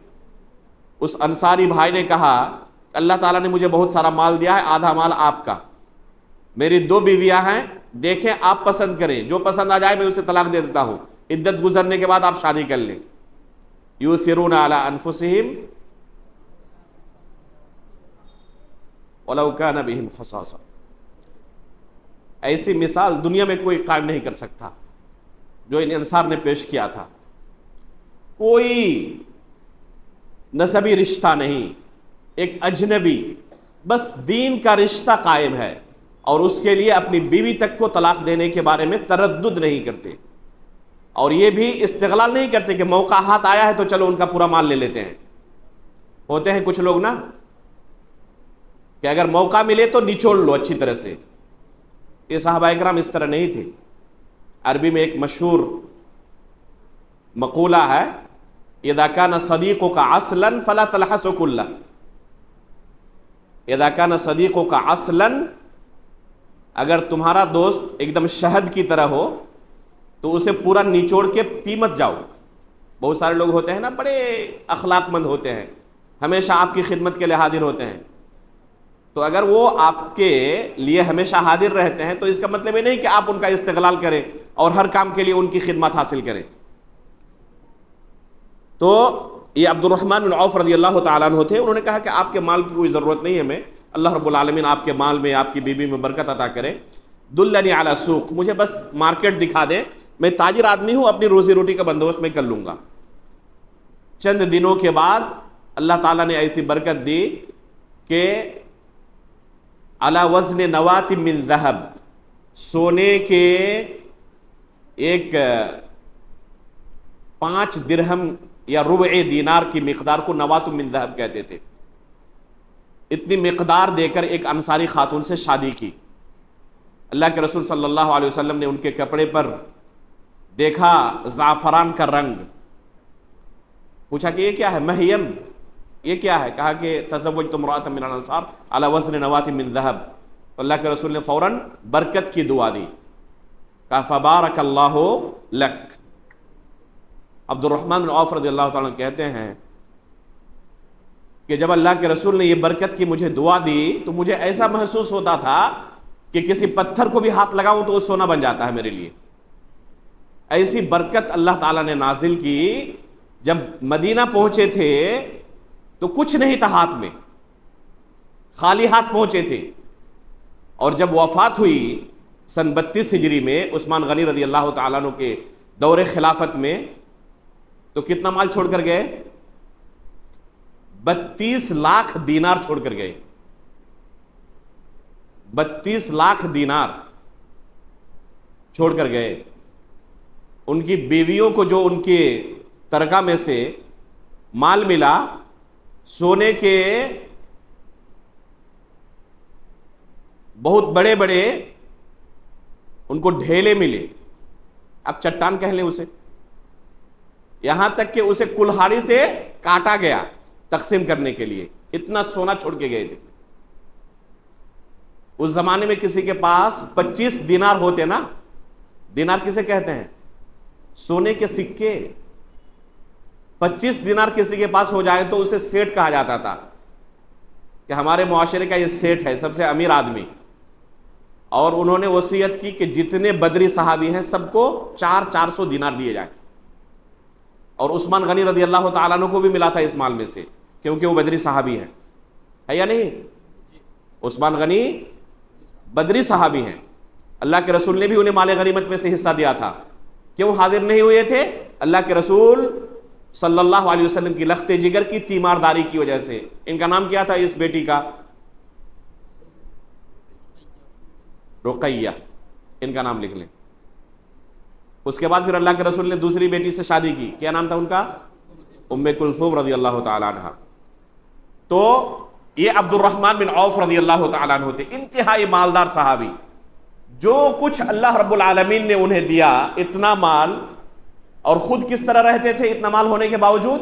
اس انصاری بھائی نے کہا اللہ تعالیٰ نے مجھے بہت سارا مال دیا ہے، آدھا مال آپ کا. میری 2 بیویاں ہیں، دیکھیں آپ پسند کریں، جو پسند آ جائے میں اسے طلاق دے دیتا ہوں، عدت گزرنے کے بعد آپ شادی کر لیں. یؤثرون علی انفسہم ولو کان بہم خصاصہ. ایسی مثال دنیا میں کوئی قائم نہیں کر سکتا جو ان انصار نے پیش کیا تھا. کوئی نسبی رشتہ نہیں، ایک اجنبی، بس دین کا رشتہ قائم ہے، اور اس کے لیے اپنی بیوی تک کو طلاق دینے کے بارے میں تردد نہیں کرتے. اور یہ بھی استغلال نہیں کرتے کہ موقع ہاتھ آیا ہے تو چلو ان کا پورا مال لے لیتے ہیں. ہوتے ہیں کچھ لوگ نا کہ اگر موقع ملے تو نچوڑ لو اچھی طرح سے. یہ صحابہ کرام اس طرح نہیں تھے. عربی میں ایک مشہور مقولہ ہے، اذا کان صدیقک عسلا فلا تلحسه کلہ. اذا کان صدیقک عسلا، اگر تمہارا دوست ایک دم شہد کی طرح ہو تو اسے پورا نچوڑ کے پی مت جاؤ. بہت سارے لوگ ہوتے ہیں نا بڑے اخلاق مند ہوتے ہیں، ہمیشہ آپ کی خدمت کے لیے حاضر ہوتے ہیں. تو اگر وہ آپ کے لیے ہمیشہ حاضر رہتے ہیں تو اس کا مطلب یہ نہیں کہ آپ ان کا استغلال کریں اور ہر کام کے لیے ان کی خدمت حاصل کریں. تو یہ عبد الرحمن بن عوف رضی اللہ تعالیٰ عنہ تھے. انہوں نے کہا کہ آپ کے مال کی کوئی ضرورت نہیں ہے ہمیں، اللہ رب العالمین آپ کے مال میں، آپ کی بیوی میں برکت عطا کرے. دلنی علی سوق، مجھے بس مارکیٹ دکھا دیں، میں تاجر آدمی ہوں، اپنی روزی روٹی کا بندوبست میں کر لوں گا. چند دنوں کے بعد اللہ تعالیٰ نے ایسی برکت دی کہ علی وزن نوات من ذہب، سونے کے ایک 5 درہم یا ربع دینار کی مقدار کو نوات من ذہب کہتے تھے. اتنی مقدار دے کر ایک انصاری خاتون سے شادی کی. اللہ کے رسول صلی اللہ علیہ وسلم نے ان کے کپڑے پر دیکھا زعفران کا رنگ، پوچھا کہ یہ کیا ہے؟ مہیم، یہ کیا ہے؟ کہا کہ تزوجت امرأۃ من الانصار علی وزن نواۃ من ذہب. تو اللہ کے رسول نے فوراً برکت کی دعا دی، کہا فبارک اللہ لک. عبد الرحمن بن عوف رضی اللہ تعالیٰ عنہ کہتے ہیں کہ جب اللہ کے رسول نے یہ برکت کی مجھے دعا دی تو مجھے ایسا محسوس ہوتا تھا کہ کسی پتھر کو بھی ہاتھ لگاؤں تو وہ سونا بن جاتا ہے میرے لیے. ایسی برکت اللہ تعالیٰ نے نازل کی. جب مدینہ پہنچے تھے تو کچھ نہیں تھا ہاتھ میں، خالی ہاتھ پہنچے تھے. اور جب وفات ہوئی سن 32 ہجری میں عثمان غنی رضی اللہ تعالیٰ عنہ کے دور خلافت میں، تو کتنا مال چھوڑ کر گئے؟ 32 لاکھ دینار چھوڑ کر گئے. 32 لاکھ دینار چھوڑ کر گئے. ان کی بیویوں کو جو ان کے ترکہ میں سے مال ملا، سونے کے بہت بڑے بڑے ان کو ڈھیلے ملے، اب چٹان کہہ لیں اسے، یہاں تک کہ اسے کلہاڑی سے کاٹا گیا تقسیم کرنے کے لیے. اتنا سونا چھوڑ کے گئے تھے. اس زمانے میں کسی کے پاس 25 دینار ہوتے نا، دینار کسے کہتے ہیں؟ سونے کے سکے. 25 دینار کسی کے پاس ہو جائے تو اسے سیٹ کہا جاتا تھا کہ ہمارے معاشرے کا یہ سیٹ ہے، سب سے امیر آدمی. اور انہوں نے وصیت کی کہ جتنے بدری صحابی ہیں سب کو 400 دینار دیے جائیں. اور عثمان غنی رضی اللہ تعالیٰ عنہ کو بھی ملا تھا اس مال میں سے، کیونکہ وہ بدری صحابی ہیں. ہے یا نہیں؟ عثمان غنی بدری صحابی ہیں. اللہ کے رسول نے بھی انہیں مال غنیمت میں سے حصہ دیا تھا. کیوں حاضر نہیں ہوئے تھے؟ اللہ کے رسول صلی اللہ علیہ وسلم کی لخت جگر کی تیمارداری کی وجہ سے. ان کا نام کیا تھا اس بیٹی کا؟ رقیہ. ان کا نام لکھ لیں. اس کے بعد پھر اللہ کے رسول نے دوسری بیٹی سے شادی کی. کیا نام تھا ان کا؟ ام کلثوم رضی اللہ تعالی عنہ. تو یہ عبد الرحمن بن عوف رضی اللہ تعالیٰ عنہ تھے، انتہائی مالدار صحابی. جو کچھ اللہ رب العالمین نے انہیں دیا، اتنا مال، اور خود کس طرح رہتے تھے اتنا مال ہونے کے باوجود؟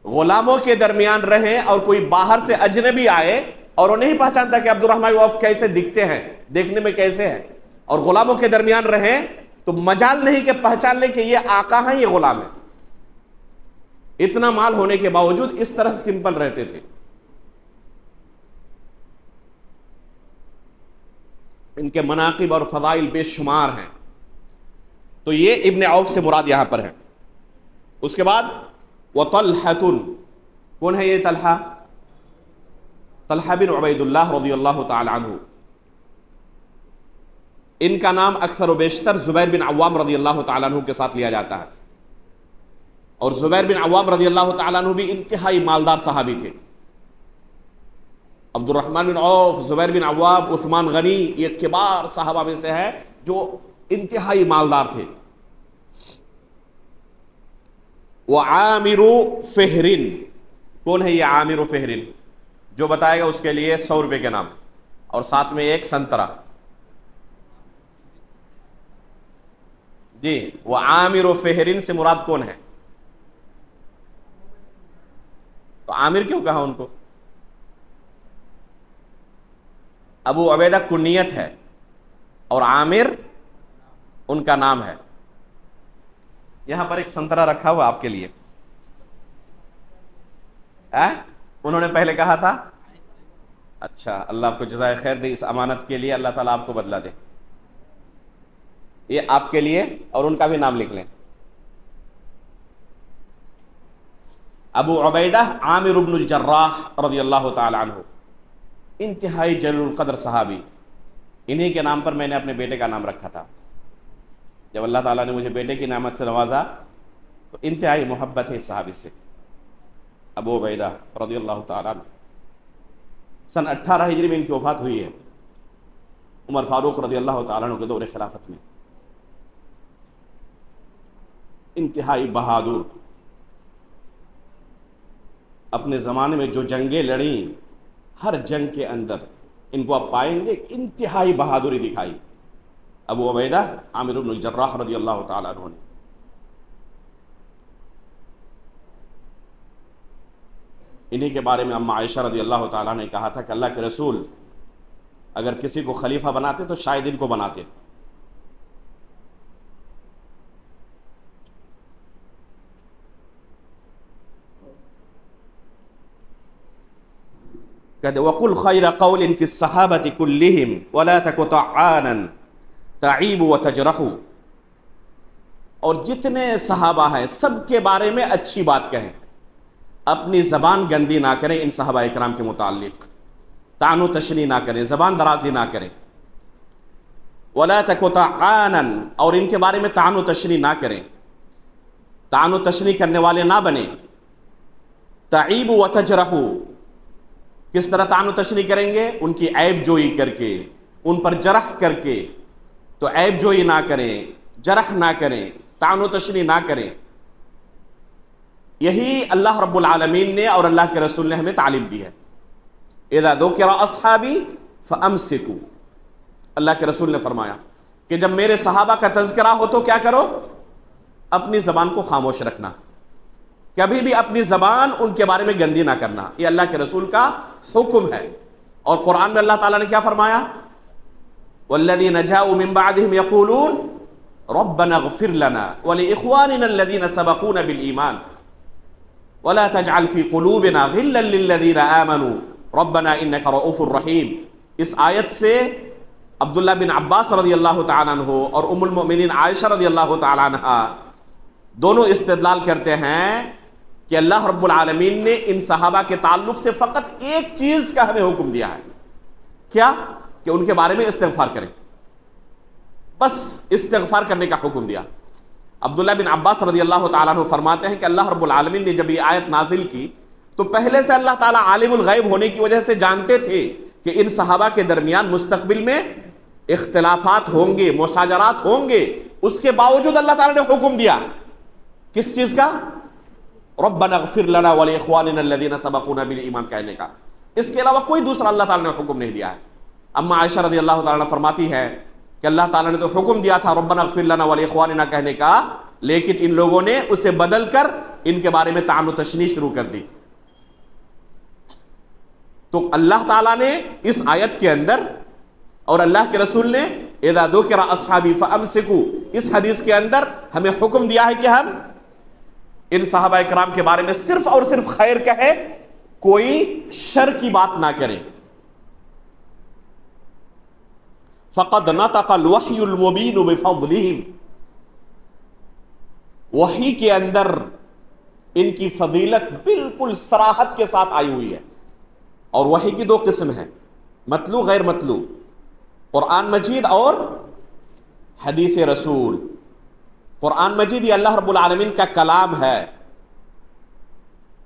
غلاموں کے درمیان رہیں اور کوئی باہر سے اجنبی آئے اور وہ نہیں پہچانتا کہ عبد الرحمن بن عوف کیسے دکھتے ہیں، دیکھنے میں کیسے ہیں، اور غلاموں کے درمیان رہیں تو مجال نہیں کہ پہچان لیں کہ یہ آقا ہیں یہ غلام ہیں. اتنا مال ہونے کے باوجود اس طرح سمپل رہتے تھے. ان کے مناقب اور فضائل بے شمار ہیں. تو یہ ابن عوف سے مراد یہاں پر ہے. اس کے بعد وطلحۃ. کون ہے یہ طلحہ؟ طلحہ بن عبید اللہ رضی اللہ تعالی عنہ. ان کا نام اکثر و بیشتر زبیر بن عوام رضی اللہ تعالیٰ عنہ کے ساتھ لیا جاتا ہے. اور زبیر بن عوام رضی اللہ تعالیٰ عنہ بھی انتہائی مالدار صحابی تھے. عبد الرحمن بن عوف، زبیر بن عوام، عثمان غنی، یہ کبار صحابہ میں سے ہے جو انتہائی مالدار تھے. وعامر فہر. کون ہے یہ عامر فہر؟ جو بتائے گا اس کے لیے 100 روپے کے نام اور ساتھ میں ایک سنترا. جی، وہ عامر و فہرین سے مراد کون ہے؟ تو عامر کیوں کہا ان کو؟ ابو عبیدہ کنیت ہے اور عامر ان کا نام ہے. یہاں پر ایک سنترا رکھا ہوا آپ کے لیے. انہوں نے پہلے کہا تھا. اچھا، اللہ آپ کو جزائے خیر دے اس امانت کے لیے، اللہ تعالیٰ آپ کو بدلہ دے. یہ آپ کے لیے، اور ان کا بھی نام لکھ لیں. ابو عبیدہ عامر بن الجراح رضی اللہ تعالی عنہ، انتہائی جلیل القدر صحابی. انہی کے نام پر میں نے اپنے بیٹے کا نام رکھا تھا. جب اللہ تعالیٰ نے مجھے بیٹے کی نعمت سے نوازا تو انتہائی محبت ہے اس صحابی سے. ابو عبیدہ رضی اللہ تعالی عنہ. سن 18 ہجری میں ان کی وفات ہوئی ہے، عمر فاروق رضی اللہ تعالیٰ عنہ کے دور خلافت میں. انتہائی بہادر. اپنے زمانے میں جو جنگیں لڑیں، ہر جنگ کے اندر ان کو آپ پائیں گے انتہائی بہادری دکھائی. ابو عبیدہ عامر بن الجراح رضی اللہ تعالیٰ عنہ نے. انہی کے بارے میں اما عائشہ رضی اللہ تعالیٰ نے کہا تھا کہ اللہ کے رسول اگر کسی کو خلیفہ بناتے تو شاید ان کو بناتے. کہتے وَقُلْ خَيْرَ قَوْلٍ فِي الصَّحَابَةِ كُلِّهِمْ وَلَا تَكُ طَعَّانًا تَعِيبُ وَتَجْرَحُ. اور جتنے صحابہ ہیں سب کے بارے میں اچھی بات کہیں، اپنی زبان گندی نہ کریں ان صحابہ اکرام کے متعلق، طعن و تشنیع نہ کریں، زبان درازی نہ کریں. وَلَا تَكُ طَعَّانًا، اور ان کے بارے میں طعن و تشنیع نہ کریں، طعن و تشنیع کرنے والے نہ بنیں. تعیب وتجرح، کس طرح طعن و تشنیع کریں گے؟ ان کی عیب جوئی کر کے، ان پر جرح کر کے. تو عیب جوئی نہ کریں، جرح نہ کریں، طعن و تشنیع نہ کریں. یہی اللہ رب العالمین نے اور اللہ کے رسول نے ہمیں تعلیم دی ہے. اذا ذکر اصحابی فامسکوا، اللہ کے رسول نے فرمایا کہ جب میرے صحابہ کا تذکرہ ہو تو کیا کرو؟ اپنی زبان کو خاموش رکھنا، کبھی بھی اپنی زبان ان کے بارے میں گندی نہ کرنا. یہ اللہ کے رسول کا حکم ہے. اور قرآن میں اللہ تعالیٰ نے کیا فرمایا؟ والذین جاءوا من بعدهم یقولون ربنا اغفر لنا ولإخواننا الذین سبقونا بالایمان ولا تجعل في قلوبنا غلا للذین آمنوا ربنا انک رؤوف رحیم. اس آیت سے عبداللہ بن عباس رضی اللہ تعالیٰ عنہ اور ام المؤمنین عائشہ رضی اللہ تعالیٰ عنہ دونوں استدلال کرتے ہیں کہ اللہ رب العالمین نے ان صحابہ کے تعلق سے فقط ایک چیز کا ہمیں حکم دیا ہے. کیا؟ کہ ان کے بارے میں استغفار کریں، بس استغفار کرنے کا حکم دیا. عبداللہ بن عباس رضی اللہ تعالیٰ عنہ فرماتے ہیں کہ اللہ رب العالمین نے جب یہ آیت نازل کی تو پہلے سے اللہ تعالیٰ عالم الغیب ہونے کی وجہ سے جانتے تھے کہ ان صحابہ کے درمیان مستقبل میں اختلافات ہوں گے، مشاجرات ہوں گے. اس کے باوجود اللہ تعالیٰ نے حکم دیا کس چیز کا؟ ربنا اغفر لنا ولاخواننا الذین سبقونا بالایمان کہنے کا. اس کے علاوہ کوئی دوسرا اللہ تعالیٰ نے حکم نہیں دیا ہے. اما عائشہ رضی اللہ تعالیٰ عنہ فرماتی ہے کہ اللہ تعالیٰ نے تو حکم دیا تھا ربنا اغفر لنا ولاخواننا کہنے کا، لیکن ان لوگوں نے اسے بدل کر ان کے بارے میں طعن و تشنیع شروع کر دی. تو اللہ تعالیٰ نے اس آیت کے اندر اور اللہ کے رسول نے اذا ذکر اصحابی فامسکوا، اس حدیث کے اندر ہمیں حکم دیا ہے کہ ہم ان صحابہ اکرام کے بارے میں صرف اور صرف خیر کہیں، کوئی شر کی بات نہ کریں. فقد نطق الوحی المبین بفضلہم، وحی کے اندر ان کی فضیلت بالکل صراحت کے ساتھ آئی ہوئی ہے. اور وحی کی دو قسم ہیں، متلو غیر متلو، قرآن مجید اور حدیث رسول. قرآن مجید یہ اللہ رب العالمین کا کلام ہے،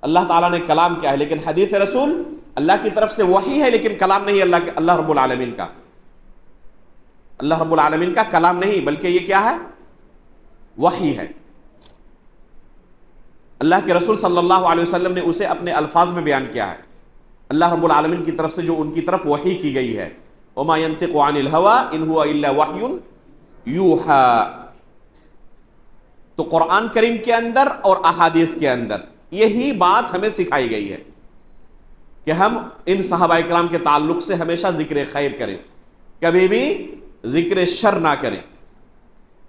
اللہ تعالیٰ نے کلام کیا ہے، لیکن حدیث رسول اللہ کی طرف سے وحی ہے لیکن کلام نہیں اللہ رب العالمین کا. اللہ رب العالمین کا کلام نہیں بلکہ یہ کیا ہے؟ وحی ہے. اللہ کے رسول صلی اللہ علیہ وسلم نے اسے اپنے الفاظ میں بیان کیا ہے. اللہ رب العالمین کی طرف سے جو ان کی طرف وحی کی گئی ہے، وما ينطق عن الهوى ان هو الا وحی یوحى. تو قرآن کریم کے اندر اور احادیث کے اندر یہی بات ہمیں سکھائی گئی ہے کہ ہم ان صحابہ اکرام کے تعلق سے ہمیشہ ذکر خیر کریں، کبھی بھی ذکر شر نہ کریں.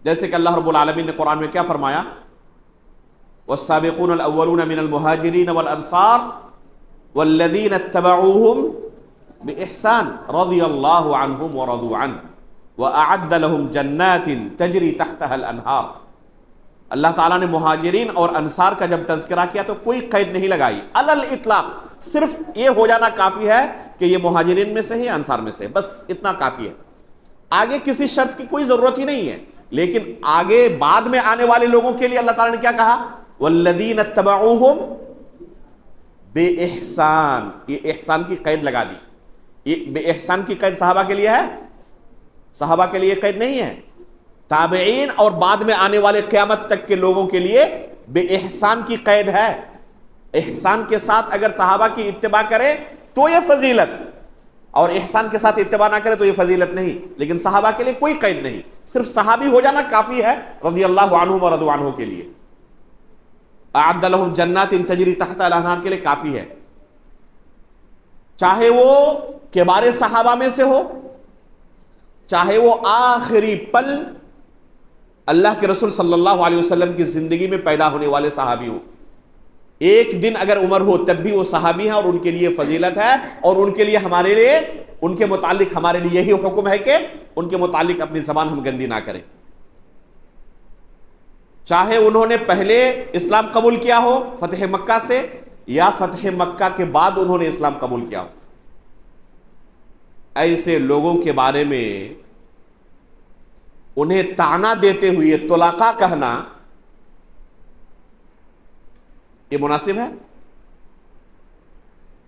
جیسے کہ اللہ رب العالمین نے قرآن میں کیا فرمایا؟ والسابقون الاولون من المہاجرین والانصار والذین اتبعوہم بإحسان رضی اللہ عنہم ورضوا عنہ وأعد لهم جنات تجری تحتها الانہار. اللہ تعالیٰ نے مہاجرین اور انصار کا جب تذکرہ کیا تو کوئی قید نہیں لگائی، علی الاطلاق. صرف یہ ہو جانا کافی ہے کہ یہ مہاجرین میں سے ہے، انصار میں سے، بس اتنا کافی ہے. آگے کسی شرط کی کوئی ضرورت ہی نہیں ہے. لیکن آگے بعد میں آنے والے لوگوں کے لیے اللہ تعالیٰ نے کیا کہا؟ والذین اتبعوہم بے احسان. یہ احسان کی قید لگا دی. یہ بے احسان کی قید صحابہ کے لیے ہے، صحابہ کے لیے قید نہیں ہے. تابعین اور بعد میں آنے والے قیامت تک کے لوگوں کے لیے بے احسان کی قید ہے. احسان کے ساتھ اگر صحابہ کی اتباع کرے تو یہ فضیلت، اور احسان کے ساتھ اتباع نہ کرے تو یہ فضیلت نہیں. لیکن صحابہ کے لیے کوئی قید نہیں، صرف صحابی ہو جانا کافی ہے رضی اللہ عنہم ورضوا عنہ کے لیے. اعد لهم جنات تجری تحت الانہار کے لیے کافی ہے. چاہے وہ کبار صحابہ میں سے ہو، چاہے وہ آخری پل اللہ کے رسول صلی اللہ علیہ وسلم کی زندگی میں پیدا ہونے والے صحابی ہوں، ایک دن اگر عمر ہو تب بھی وہ صحابی ہیں، اور ان کے لیے فضیلت ہے، اور ان کے لیے ہمارے لیے ان کے متعلق ہمارے لیے یہی حکم ہے کہ ان کے متعلق اپنی زبان ہم گندی نہ کریں، چاہے انہوں نے پہلے اسلام قبول کیا ہو فتح مکہ سے، یا فتح مکہ کے بعد انہوں نے اسلام قبول کیا ہو۔ ایسے لوگوں کے بارے میں انہیں طعنہ دیتے ہوئے طلاقہ کہنا یہ مناسب ہے؟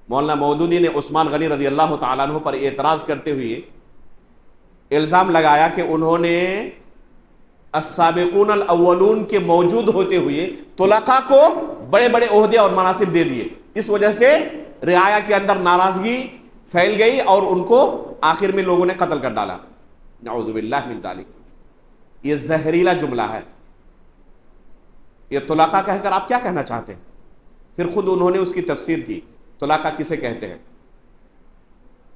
مولانا مودودی نے عثمان غنی رضی اللہ تعالیٰ عنہ پر اعتراض کرتے ہوئے الزام لگایا کہ انہوں نے السابقون الاولون کے موجود ہوتے ہوئے طلقاء کو بڑے بڑے عہدے اور مناصب دے دیے، اس وجہ سے رعایا کے اندر ناراضگی پھیل گئی اور ان کو آخر میں لوگوں نے قتل کر ڈالا، نعوذ باللہ من ذالک۔ یہ زہریلا جملہ ہے، یہ طلاقہ کہہ کر آپ کیا کہنا چاہتے ہیں؟ پھر خود انہوں نے اس کی تفسیر کی، طلاقہ کسے کہتے ہیں؟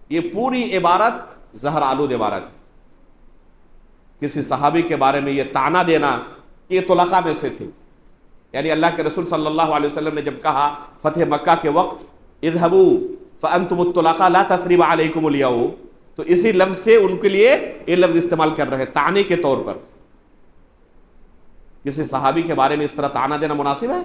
یہ پوری عبارت زہر آلود عبارت ہے۔ کسی صحابی کے بارے میں یہ طعنہ دینا کہ یہ طلقاء میں سے تھے، یعنی اللہ کے رسول صلی اللہ علیہ وسلم نے جب کہا فتح مکہ کے وقت اذهبوا فانتم الطلقاء لا تثریب علیکم اليوم، تو اسی لفظ سے ان کے لیے یہ لفظ استعمال کر رہے ہیں طعنے کے طور پر۔ کسی صحابی کے بارے میں اس طرح طعنہ دینا مناسب ہے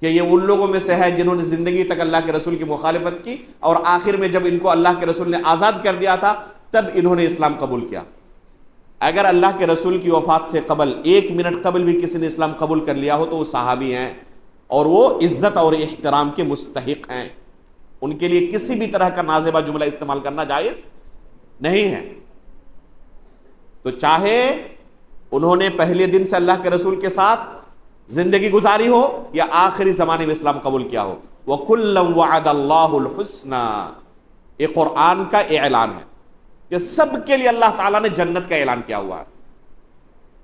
کہ یہ ان لوگوں میں سے ہے جنہوں نے زندگی تک اللہ کے رسول کی مخالفت کی، اور آخر میں جب ان کو اللہ کے رسول نے آزاد کر دیا تھا تب انہوں نے اسلام قبول کیا۔ اگر اللہ کے رسول کی وفات سے قبل 1 منٹ قبل بھی کسی نے اسلام قبول کر لیا ہو تو وہ صحابی ہیں، اور وہ عزت اور احترام کے مستحق ہیں، ان کے لیے کسی بھی طرح کا نازیبہ جملہ استعمال کرنا جائز نہیں ہے۔ تو چاہے انہوں نے پہلے دن سے اللہ کے رسول کے ساتھ زندگی گزاری ہو یا آخری زمانے میں اسلام قبول کیا ہو، وَكُلًّا وَعَدَ اللَّهُ الْحُسْنَى، یہ قرآن کا اعلان ہے کہ سب کے لیے اللہ تعالیٰ نے جنت کا اعلان کیا ہوا ہے۔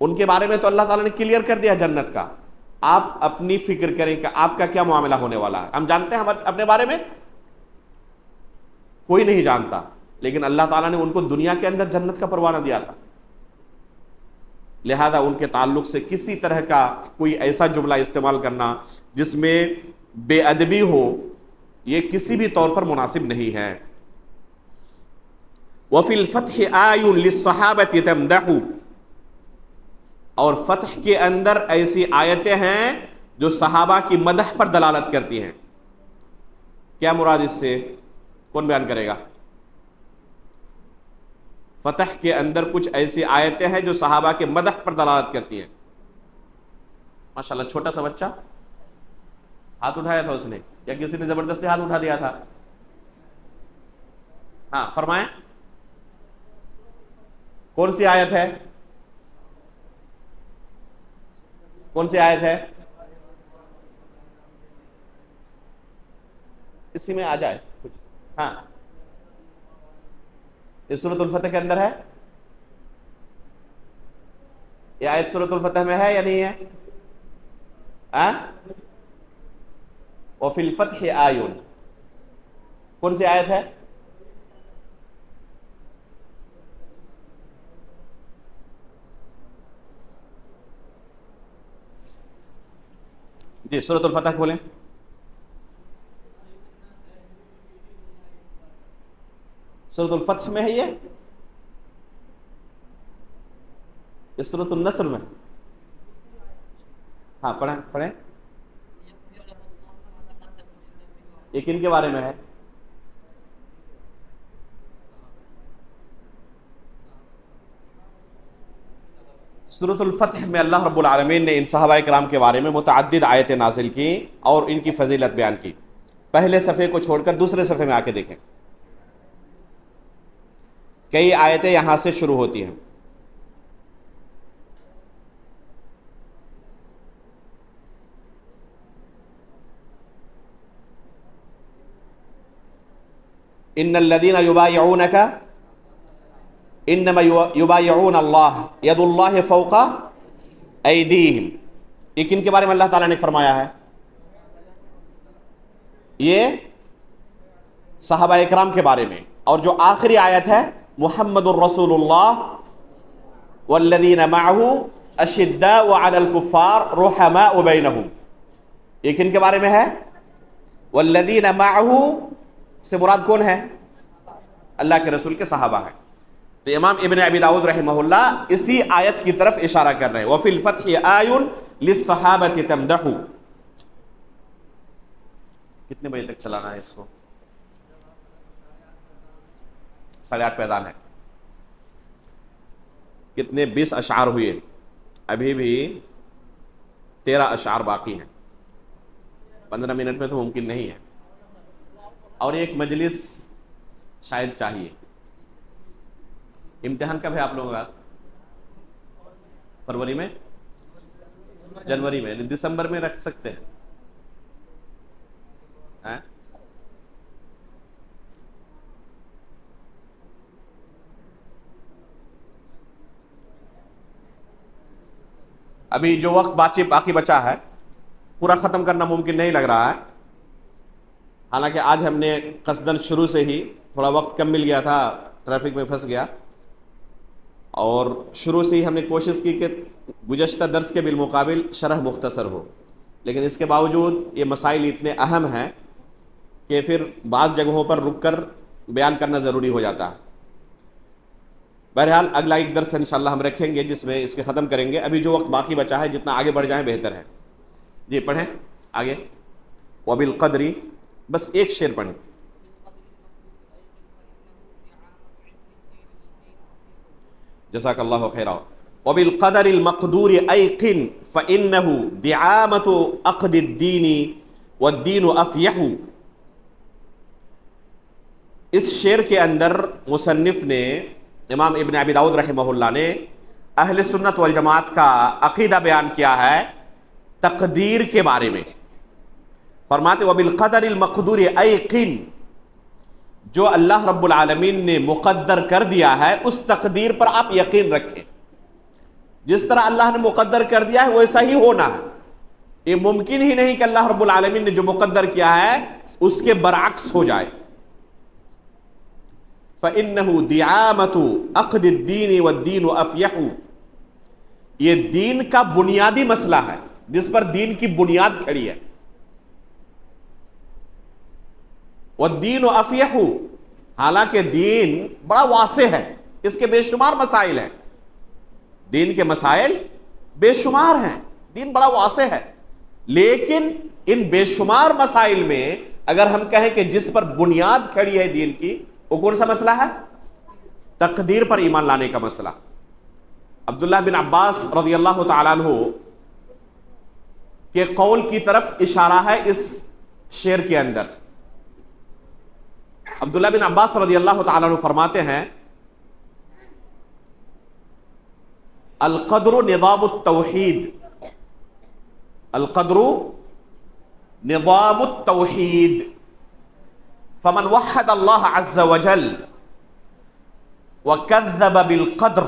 ان کے بارے میں تو اللہ تعالیٰ نے کلیئر کر دیا جنت کا، آپ اپنی فکر کریں کہ آپ کا کیا معاملہ ہونے والا ہے۔ ہم جانتے ہیں اپنے بارے میں؟ کوئی نہیں جانتا، لیکن اللہ تعالیٰ نے ان کو دنیا کے اندر جنت کا پروانہ دیا تھا، لہذا ان کے تعلق سے کسی طرح کا کوئی ایسا جملہ استعمال کرنا جس میں بے ادبی ہو، یہ کسی بھی طور پر مناسب نہیں ہے۔ وَفِي الْفَتْحِ آیٌ لِلصَّحَابَةِ تَمْدَحُ، اور فتح کے اندر ایسی آیتیں ہیں جو صحابہ کی مدح پر دلالت کرتی ہیں۔ کیا مراد اس سے؟ کون بیان کرے گا؟ فتح کے اندر کچھ ایسی آیتیں ہیں جو صحابہ کے مدح پر دلالت کرتی ہیں۔ ماشاءاللہ، چھوٹا سا بچہ ہاتھ اٹھایا تھا اس نے، یا کسی نے زبردستی ہاتھ اٹھا دیا تھا؟ ہاں فرمائیں، کون سی آیت ہے؟ کون سی آیت ہے؟ اسی میں آ جائے کچھ۔ ہاں، یہ سورۃ الفتح کے اندر ہے؟ یہ آیت سورۃ الفتح میں ہے یا نہیں ہے؟ وَفِي الْفَتْحِ آیٌ، کون سی آیت ہے؟ جی سورۃ الفتح کھولیں۔ سورۃ الفتح میں ہے یہ سورۃ النصر میں؟ ہاں پڑھیں پڑھیں، یہ کن کے بارے میں ہے؟ سورۃ الفتح میں اللہ رب العالمین نے ان صحابہ کرام کے بارے میں متعدد آیتیں نازل کی اور ان کی فضیلت بیان کی۔ پہلے صفحے کو چھوڑ کر دوسرے صفحے میں آ کے دیکھیں، کئی آیتیں یہاں سے شروع ہوتی ہیں۔ ان الذين يبايعونك انما يبايعون الله يد الله فوق ايديهم، یہ کن کے بارے میں اللہ تعالیٰ نے فرمایا ہے؟ یہ صحابہ اکرام کے بارے میں، اور جو آخری آیت ہے محمد الرسول اللہ والذین معہ اشداء علی الکفار رحماء بینہم، یہ کن کے بارے میں ہے؟ والذین معہ سے مراد کون ہے؟ اللہ کے رسول کے صحابہ ہیں۔ تو امام ابن ابی داؤد رحمہ اللہ اسی آیت کی طرف اشارہ کر رہے ہیں، وفی الفتح آیٌ للصحابۃ تمدح۔ کتنے بجے تک چلانا ہے اس کو؟ 8:30 پہ اذان ہے۔ کتنے 20 اشعار ہوئے، ابھی بھی 13 اشعار باقی ہیں، 15 منٹ میں تو ممکن نہیں ہے، اور ایک مجلس شاید چاہیے۔ امتحان کب ہے آپ لوگوں کا؟ فروری میں؟ جنوری میں؟ دسمبر میں رکھ سکتے ہیں؟ ابھی جو وقت باقی بچا ہے پورا ختم کرنا ممکن نہیں لگ رہا ہے، حالانکہ آج ہم نے قصداً شروع سے ہی تھوڑا وقت کم مل گیا تھا، ٹریفک میں پھنس گیا، اور شروع سے ہی ہم نے کوشش کی کہ گزشتہ درس کے بالمقابل شرح مختصر ہو، لیکن اس کے باوجود یہ مسائل اتنے اہم ہیں کہ پھر بعض جگہوں پر رک کر بیان کرنا ضروری ہو جاتا ہے۔ بہرحال اگلا ایک درس انشاءاللہ ہم رکھیں گے جس میں اس کے ختم کریں گے، ابھی جو وقت باقی بچا ہے جتنا آگے بڑھ جائیں بہتر ہے۔ جی پڑھیں آگے۔ وبالقدر، بس ایک شعر پڑھیں۔ جزاک اللہ خیرا۔ وبالقدر المقدور ایقن فإنہ دعامۃ عقد الدین والدین افیح۔ اس شعر کے اندر مصنف نے، امام ابن ابی داؤد رحمہ اللہ نے، اہل سنت والجماعت کا عقیدہ بیان کیا ہے تقدیر کے بارے میں۔ فرماتے وبالقدر المقدور ایقن، جو اللہ رب العالمین نے مقدر کر دیا ہے اس تقدیر پر آپ یقین رکھیں۔ جس طرح اللہ نے مقدر کر دیا ہے ویسا ہی ہونا ہے، یہ ممکن ہی نہیں کہ اللہ رب العالمین نے جو مقدر کیا ہے اس کے برعکس ہو جائے۔ فَإِنَّهُ دِعَامَةُ عَقْدِ الدِّينِ وَالدِّينُ أَفْيَحُ، یہ دین کا بنیادی مسئلہ ہے جس پر دین کی بنیاد کھڑی ہے۔ وَالدِّينُ أَفْيَحُ، حالانکہ دین بڑا واسع ہے، اس کے بے شمار مسائل ہیں، دین کے مسائل بے شمار ہیں، دین بڑا واسع ہے، لیکن ان بے شمار مسائل میں اگر ہم کہیں کہ جس پر بنیاد کھڑی ہے دین کی، وہ کون سا مسئلہ ہے؟ تقدیر پر ایمان لانے کا مسئلہ۔ عبداللہ بن عباس رضی اللہ تعالیٰ عنہ کے قول کی طرف اشارہ ہے اس شعر کے اندر۔ عبداللہ بن عباس رضی اللہ تعالیٰ عنہ فرماتے ہیں القدر نظام التوحید، القدر نظام التوحید، فمن وحد اللہ عز وجل وکذب بالقدر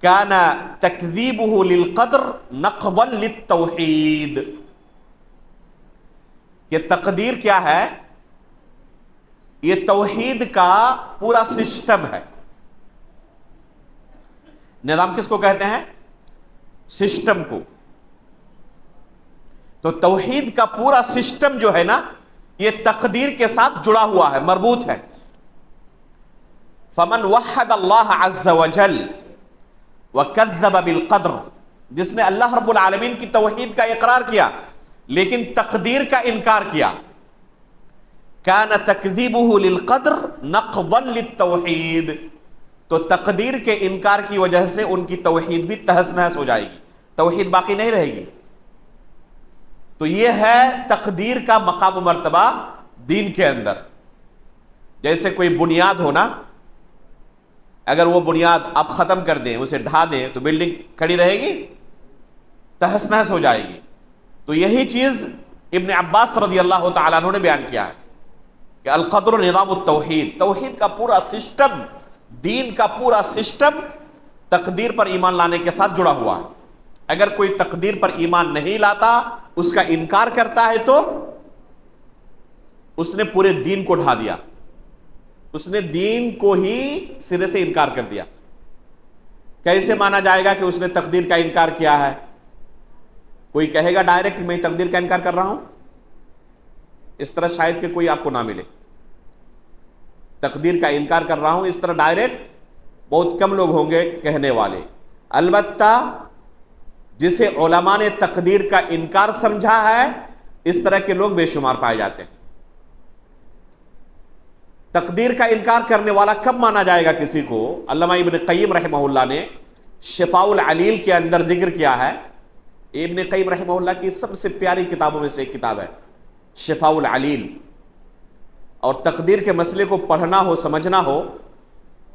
کان تکذیبہ للقدر نقضا للتوحید۔ کہ تقدیر کیا ہے؟ یہ توحید کا پورا سسٹم ہے۔ نظام کس کو کہتے ہیں؟ سسٹم کو۔ تو توحید کا پورا سسٹم جو ہے نا یہ تقدیر کے ساتھ جڑا ہوا ہے، مربوط ہے۔ فمن وحد اللہ عز وجل وکذب بالقدر، جس نے اللہ رب العالمین کی توحید کا اقرار کیا لیکن تقدیر کا انکار کیا، کان تکذیبہ للقدر نقضا للتوحید، تو تقدیر کے انکار کی وجہ سے ان کی توحید بھی تہس نہس ہو جائے گی، توحید باقی نہیں رہے گی۔ تو یہ ہے تقدیر کا مقام و مرتبہ دین کے اندر۔ جیسے کوئی بنیاد ہونا، اگر وہ بنیاد آپ ختم کر دیں، اسے ڈھا دیں تو بلڈنگ کھڑی رہے گی؟ تہس نہس ہو جائے گی۔ تو یہی چیز ابن عباس رضی اللہ تعالیٰ عنہ نے بیان کیا ہے کہ القدر نظام التوحید، توحید کا پورا سسٹم، دین کا پورا سسٹم تقدیر پر ایمان لانے کے ساتھ جڑا ہوا ہے۔ اگر کوئی تقدیر پر ایمان نہیں لاتا، اس کا انکار کرتا ہے، اس نے پورے دین کو ڈھا دیا، اس نے دین کو ہی سرے سے انکار کر دیا۔ کیسے مانا جائے گا کہ اس نے تقدیر کا انکار کیا ہے؟ کوئی کہے گا ڈائریکٹ میں تقدیر کا انکار کر رہا ہوں؟ اس طرح شاید کہ کوئی آپ کو نہ ملے۔ تقدیر کا انکار کر رہا ہوں اس طرح ڈائریکٹ بہت کم لوگ ہوں گے کہنے والے۔ البتہ جسے علماء نے تقدیر کا انکار سمجھا ہے، اس طرح کے لوگ بے شمار پائے جاتے ہیں۔ تقدیر کا انکار کرنے والا کب مانا جائے گا کسی کو؟ علامہ ابن قیم رحمہ اللہ نے شفاء العلیل کے اندر ذکر کیا ہے۔ ابن قیم رحمہ اللہ کی سب سے پیاری کتابوں میں سے ایک کتاب ہے شفاء العلیل، اور تقدیر کے مسئلے کو پڑھنا ہو سمجھنا ہو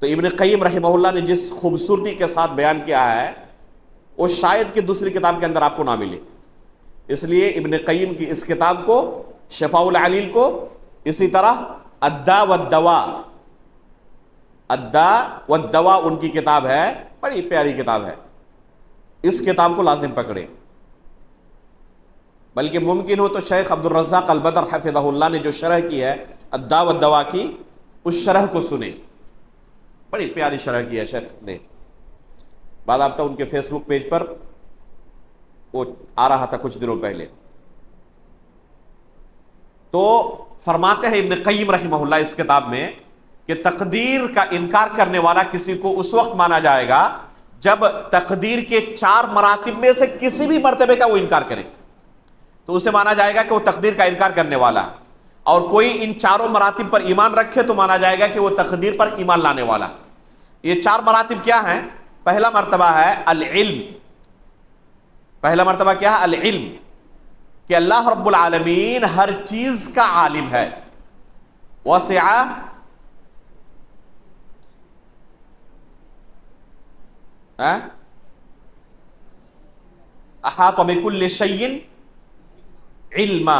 تو ابن قیم رحمہ اللہ نے جس خوبصورتی کے ساتھ بیان کیا ہے وہ شاید کہ دوسری کتاب کے اندر آپ کو نہ ملے۔ اس لیے ابن قیم کی اس کتاب کو شفاء العلیل کو، اسی طرح الداء والدواء، الداء والدواء ان کی کتاب ہے، بڑی پیاری کتاب ہے، اس کتاب کو لازم پکڑے۔ بلکہ ممکن ہو تو شیخ عبد الرزاق البدر حفظہ اللہ نے جو شرح کی ہے الداء والدواء کی، اس شرح کو سنیں، بڑی پیاری شرح کی ہے شیخ نے۔ باضابطہ ان کے فیس بک پیج پر وہ آ رہا تھا کچھ دنوں پہلے۔ تو فرماتے ہیں ابن قیم رحمہ اللہ اس کتاب میں کہ تقدیر کا انکار کرنے والا کسی کو اس وقت مانا جائے گا جب تقدیر کے 4 مراتب میں سے کسی بھی مرتبے کا وہ انکار کرے، تو اسے مانا جائے گا کہ وہ تقدیر کا انکار کرنے والا ہے۔ اور کوئی ان 4 مراتب پر ایمان رکھے تو مانا جائے گا کہ وہ تقدیر پر ایمان لانے والا۔ یہ 4 مراتب کیا ہیں؟ پہلا مرتبہ ہے العلم۔ پہلا مرتبہ کیا ہے؟ العلم، کہ اللہ رب العالمین ہر چیز کا عالم ہے۔ وسع احاط بكل شيء علما،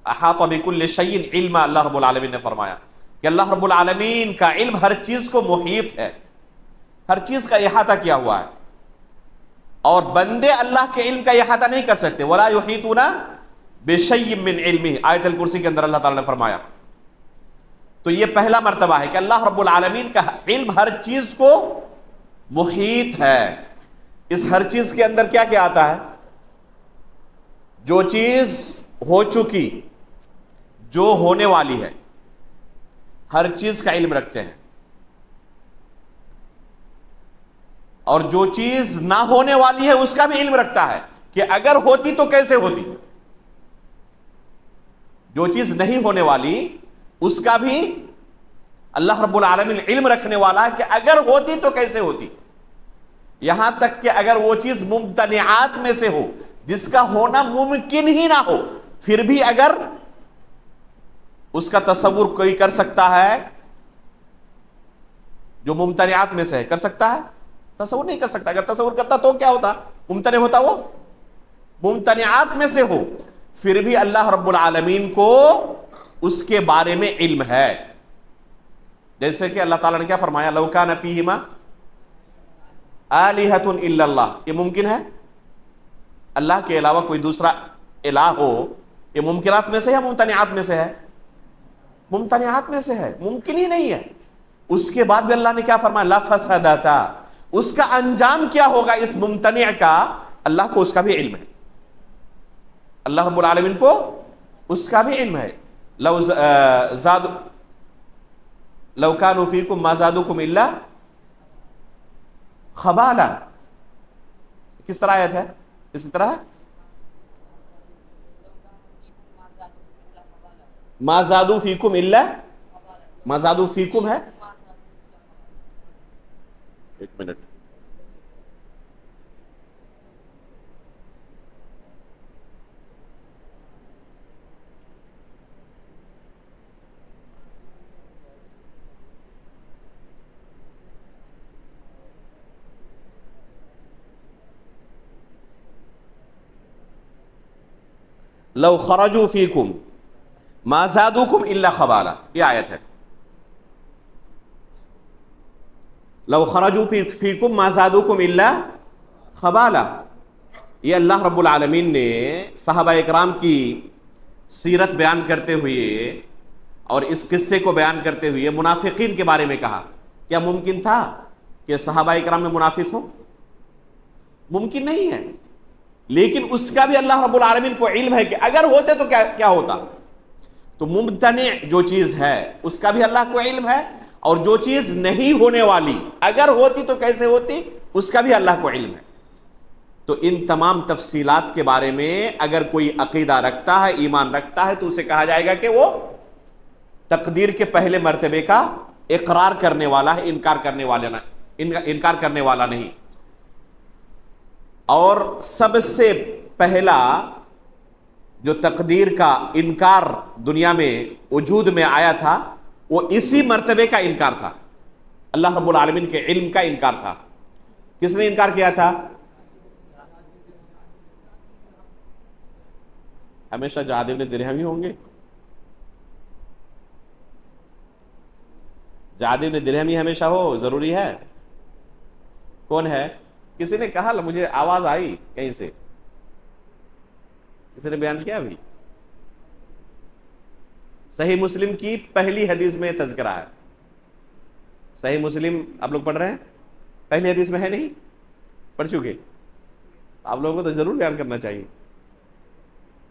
احاط بكل شيء علما، اللہ رب العالمین نے فرمایا کہ اللہ رب العالمین کا علم ہر چیز کو محیط ہے، ہر چیز کا احاطہ کیا ہوا ہے، اور بندے اللہ کے علم کا احاطہ نہیں کر سکتے۔ ولا يحيطون بشيء من علمه، آیت الکرسی کے اندر اللہ تعالیٰ نے فرمایا۔ تو یہ پہلا مرتبہ ہے کہ اللہ رب العالمین کا علم ہر چیز کو محیط ہے۔ اس ہر چیز کے اندر کیا کیا آتا ہے؟ جو چیز ہو چکی، جو ہونے والی ہے، ہر چیز کا علم رکھتے ہیں، اور جو چیز نہ ہونے والی ہے اس کا بھی علم رکھتا ہے کہ اگر ہوتی تو کیسے ہوتی۔ جو چیز نہیں ہونے والی اس کا بھی اللہ رب العالمین علم رکھنے والا ہے کہ اگر ہوتی تو کیسے ہوتی۔ یہاں تک کہ اگر وہ چیز ممتنعات میں سے ہو، جس کا ہونا ممکن ہی نہ ہو، پھر بھی اگر اس کا تصور کوئی کر سکتا ہے، جو ممتنعات میں سے ہے، کر سکتا ہے؟ تصور نہیں کر سکتا۔ اگر تصور کرتا تو کیا ہوتا؟ ممتنع ہوتا۔ وہ ممتنعات میں سے ہو، پھر بھی اللہ رب العالمین کو اس کے بارے میں علم ہے۔ جیسے کہ اللہ تعالیٰ نے کیا فرمایا؟ لو کان فیہما آلہۃ الا اللہ، یہ ممکن ہے اللہ کے علاوہ کوئی دوسرا الہ ہو؟ یہ ممکنات میں سے یا ممتنعات میں سے ہے؟ ممتنعات میں سے ہے، ممکن ہی نہیں ہے۔ اس کے بعد بھی اللہ نے کیا فرمایا؟ لفسدتا، اس کا انجام کیا ہوگا اس ممتنع کا، اللہ کو اس کا بھی علم ہے، اللہ رب العالمین کو اس کا بھی علم ہے۔ لو کانوا فیکم ما زادوکم الا خبالا، کس طرح آیت ہے؟ اسی طرح ما زادوا فیکم الا، ما زادوا فیکم ہے، ایک منٹ، لو خرجوا فیکم ما زادوکم الا خبالا، یہ آیت ہے۔ لو خرجوا فیکم ما زادوکم الا خبالا، یہ اللہ رب العالمین نے صحابہ اکرام کی سیرت بیان کرتے ہوئے اور اس قصے کو بیان کرتے ہوئے منافقین کے بارے میں کہا. کیا ممکن تھا کہ صحابہ کرام میں منافق ہو؟ ممکن نہیں ہے. لیکن اس کا بھی اللہ رب العالمین کو علم ہے کہ اگر ہوتے تو کیا ہوتا. تو ممتنع جو چیز ہے اس کا بھی اللہ کو علم ہے، اور جو چیز نہیں ہونے والی اگر ہوتی تو کیسے ہوتی اس کا بھی اللہ کو علم ہے. تو ان تمام تفصیلات کے بارے میں اگر کوئی عقیدہ رکھتا ہے، ایمان رکھتا ہے، تو اسے کہا جائے گا کہ وہ تقدیر کے پہلے مرتبے کا اقرار کرنے والا ہے، انکار کرنے والا نہیں. اور سب سے پہلا جو تقدیر کا انکار دنیا میں وجود میں آیا تھا وہ اسی مرتبے کا انکار تھا، اللہ رب العالمین کے علم کا انکار تھا. کس نے انکار کیا تھا؟ ہمیشہ جہاد ابن درہم ہی ہوں گے؟ جہاد ابن درہم ہی ہمیشہ ہو ضروری ہے؟ کون ہے؟ کسی نے کہا، مجھے آواز آئی کہیں سے، کسی نے بیان کیا ابھی. صحیح مسلم کی پہلی حدیث میں تذکرہ ہے. صحیح مسلم آپ لوگ پڑھ رہے ہیں؟ پہلی حدیث میں ہے نہیں؟ پڑھ چکے؟ آپ لوگوں کو تو ضرور بیان کرنا چاہیے.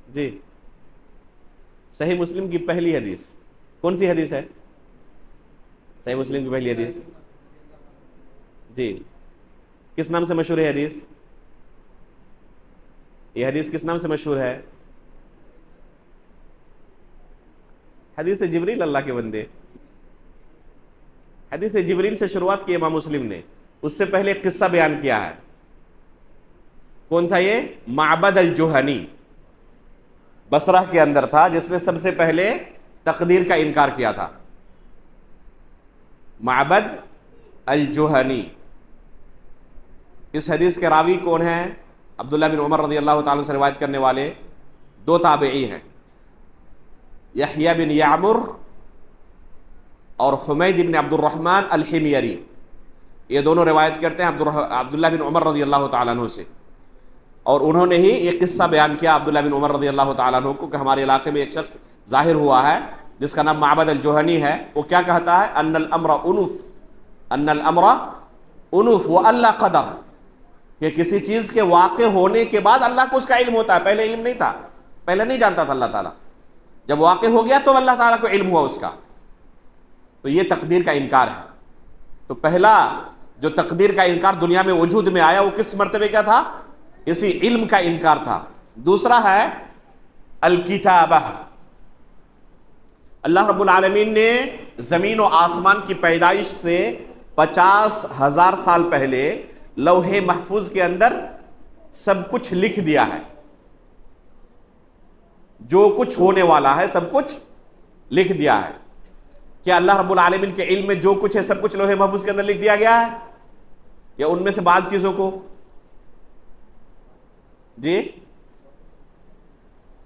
جی، صحیح مسلم کی پہلی حدیث کون سی حدیث ہے؟ صحیح مسلم کی پہلی حدیث جی کس نام سے مشہور ہے حدیث؟ یہ حدیث کس نام سے مشہور ہے؟ حدیث جبریل اللہ کے بندے. حدیث جبریل سے شروعات کی امام مسلم نے. اس سے پہلے ایک قصہ بیان کیا ہے. کون تھا یہ؟ معبد الجہنی، بصرہ کے اندر تھا، جس نے سب سے پہلے تقدیر کا انکار کیا تھا. معبد الجہنی. اس حدیث کے راوی کون ہیں؟ عبداللہ بن عمر رضی اللہ تعالیٰ سے روایت کرنے والے دو تابعی ہیں، یحییٰ بن یعمر اور حمید بن عبد الرحمن الحمیری. یہ دونوں روایت کرتے ہیں عبداللہ بن عمر رضی اللہ تعالیٰ عنہ سے، اور انہوں نے ہی یہ قصہ بیان کیا عبداللہ بن عمر رضی اللہ تعالیٰ عنہ کو کہ ہمارے علاقے میں ایک شخص ظاہر ہوا ہے جس کا نام معبد الجہنی ہے. وہ کیا کہتا ہے؟ ان الامر انف واللہ قدر، کہ کسی چیز کے واقع ہونے کے بعد اللہ کو اس کا علم ہوتا ہے. پہلے علم نہیں تھا، پہلے نہیں جانتا تھا اللہ تعالیٰ. جب واقع ہو گیا تو اللہ تعالیٰ کو علم ہوا اس کا. تو یہ تقدیر کا انکار ہے. تو پہلا جو تقدیر کا انکار دنیا میں وجود میں آیا وہ کس مرتبے کا تھا؟ اسی علم کا انکار تھا. دوسرا ہے الکتابہ. اللہ رب العالمین نے زمین و آسمان کی پیدائش سے 50,000 سال پہلے لوح محفوظ کے اندر سب کچھ لکھ دیا ہے. جو کچھ ہونے والا ہے سب کچھ لکھ دیا ہے. کیا اللہ رب العالمین کے علم میں جو کچھ ہے سب کچھ لوح محفوظ کے اندر لکھ دیا گیا ہے، یا ان میں سے بعض چیزوں کو؟ جی،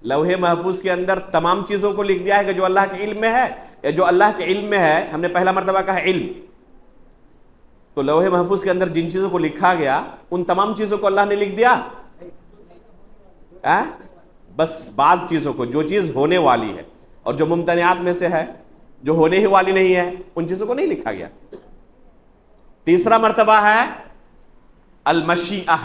لوح محفوظ کے اندر تمام چیزوں کو لکھ دیا ہے کہ جو اللہ کے علم میں ہے، یا جو اللہ کے علم میں ہے ہم نے پہلا مرتبہ کہا علم. تو لوح محفوظ کے اندر جن چیزوں کو لکھا گیا ان تمام چیزوں کو اللہ نے لکھ دیا؟ بس بعض چیزوں کو، جو چیز ہونے والی ہے اور جو ممتنعات میں سے ہے، جو ہونے ہی والی نہیں ہے، ان چیزوں کو نہیں لکھا گیا. تیسرا مرتبہ ہے المشیئہ،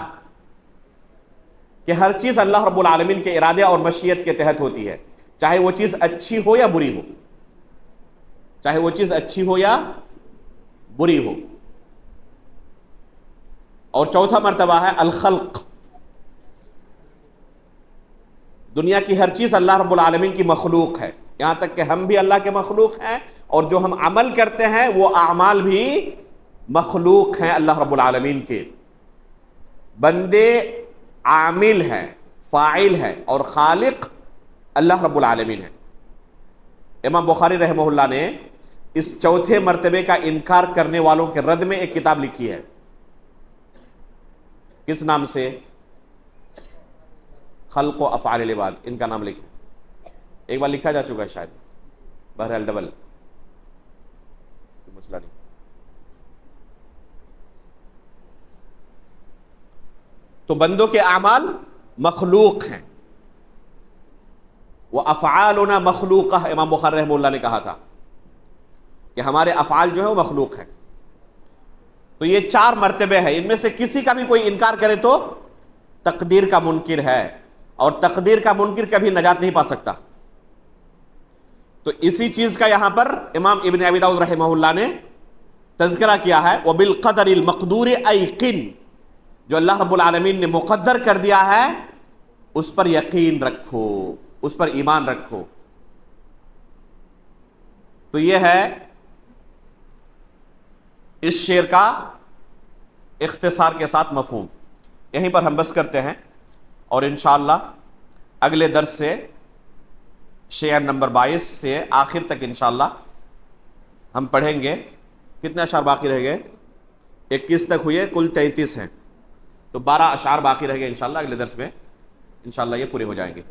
کہ ہر چیز اللہ رب العالمین کے ارادے اور مشیت کے تحت ہوتی ہے، چاہے وہ چیز اچھی ہو یا بری ہو، چاہے وہ چیز اچھی ہو یا بری ہو. اور چوتھا مرتبہ ہے الخلق. دنیا کی ہر چیز اللہ رب العالمین کی مخلوق ہے، یہاں تک کہ ہم بھی اللہ کے مخلوق ہیں، اور جو ہم عمل کرتے ہیں وہ اعمال بھی مخلوق ہیں اللہ رب العالمین کے. بندے عامل ہیں، فاعل ہیں، اور خالق اللہ رب العالمین ہے. امام بخاری رحمہ اللہ نے اس چوتھے مرتبے کا انکار کرنے والوں کے رد میں ایک کتاب لکھی ہے. کس نام سے؟ خلق و افعال العباد. ان کا نام لکھیں، ایک بار لکھا جا چکا ہے شاید، بہرحال ڈبل مسئلہ نہیں. تو بندوں کے اعمال مخلوق ہیں، وَأَفْعَالُنَا مَخْلُوقَةٌ، امام بخاری رحمہ اللہ نے کہا تھا کہ ہمارے افعال جو ہے وہ مخلوق ہے۔ تو یہ 4 مرتبے ہیں، ان میں سے کسی کا بھی کوئی انکار کرے تو تقدیر کا منکر ہے، اور تقدیر کا منکر کبھی نجات نہیں پا سکتا۔ تو اسی چیز کا یہاں پر امام ابن ابی داؤد رحمہ اللہ نے تذکرہ کیا ہے، وَبِالْقَدَرِ الْمَقْدُورِ أَيْقِنْ، جو اللہ رب العالمین نے مقدر کر دیا ہے اس پر یقین رکھو، اس پر ایمان رکھو۔ تو یہ ہے اس شعر کا اختصار کے ساتھ مفہوم۔ یہیں پر ہم بس کرتے ہیں، اور انشاءاللہ اگلے درس سے شعر نمبر 22 سے آخر تک انشاءاللہ ہم پڑھیں گے۔ کتنے اشعار باقی رہ گئے؟ 21 تک ہوئے، کل 33 ہیں، تو 12 اشعار باقی رہ گئے انشاءاللہ۔ اگلے درس میں انشاءاللہ یہ پورے ہو جائیں گے۔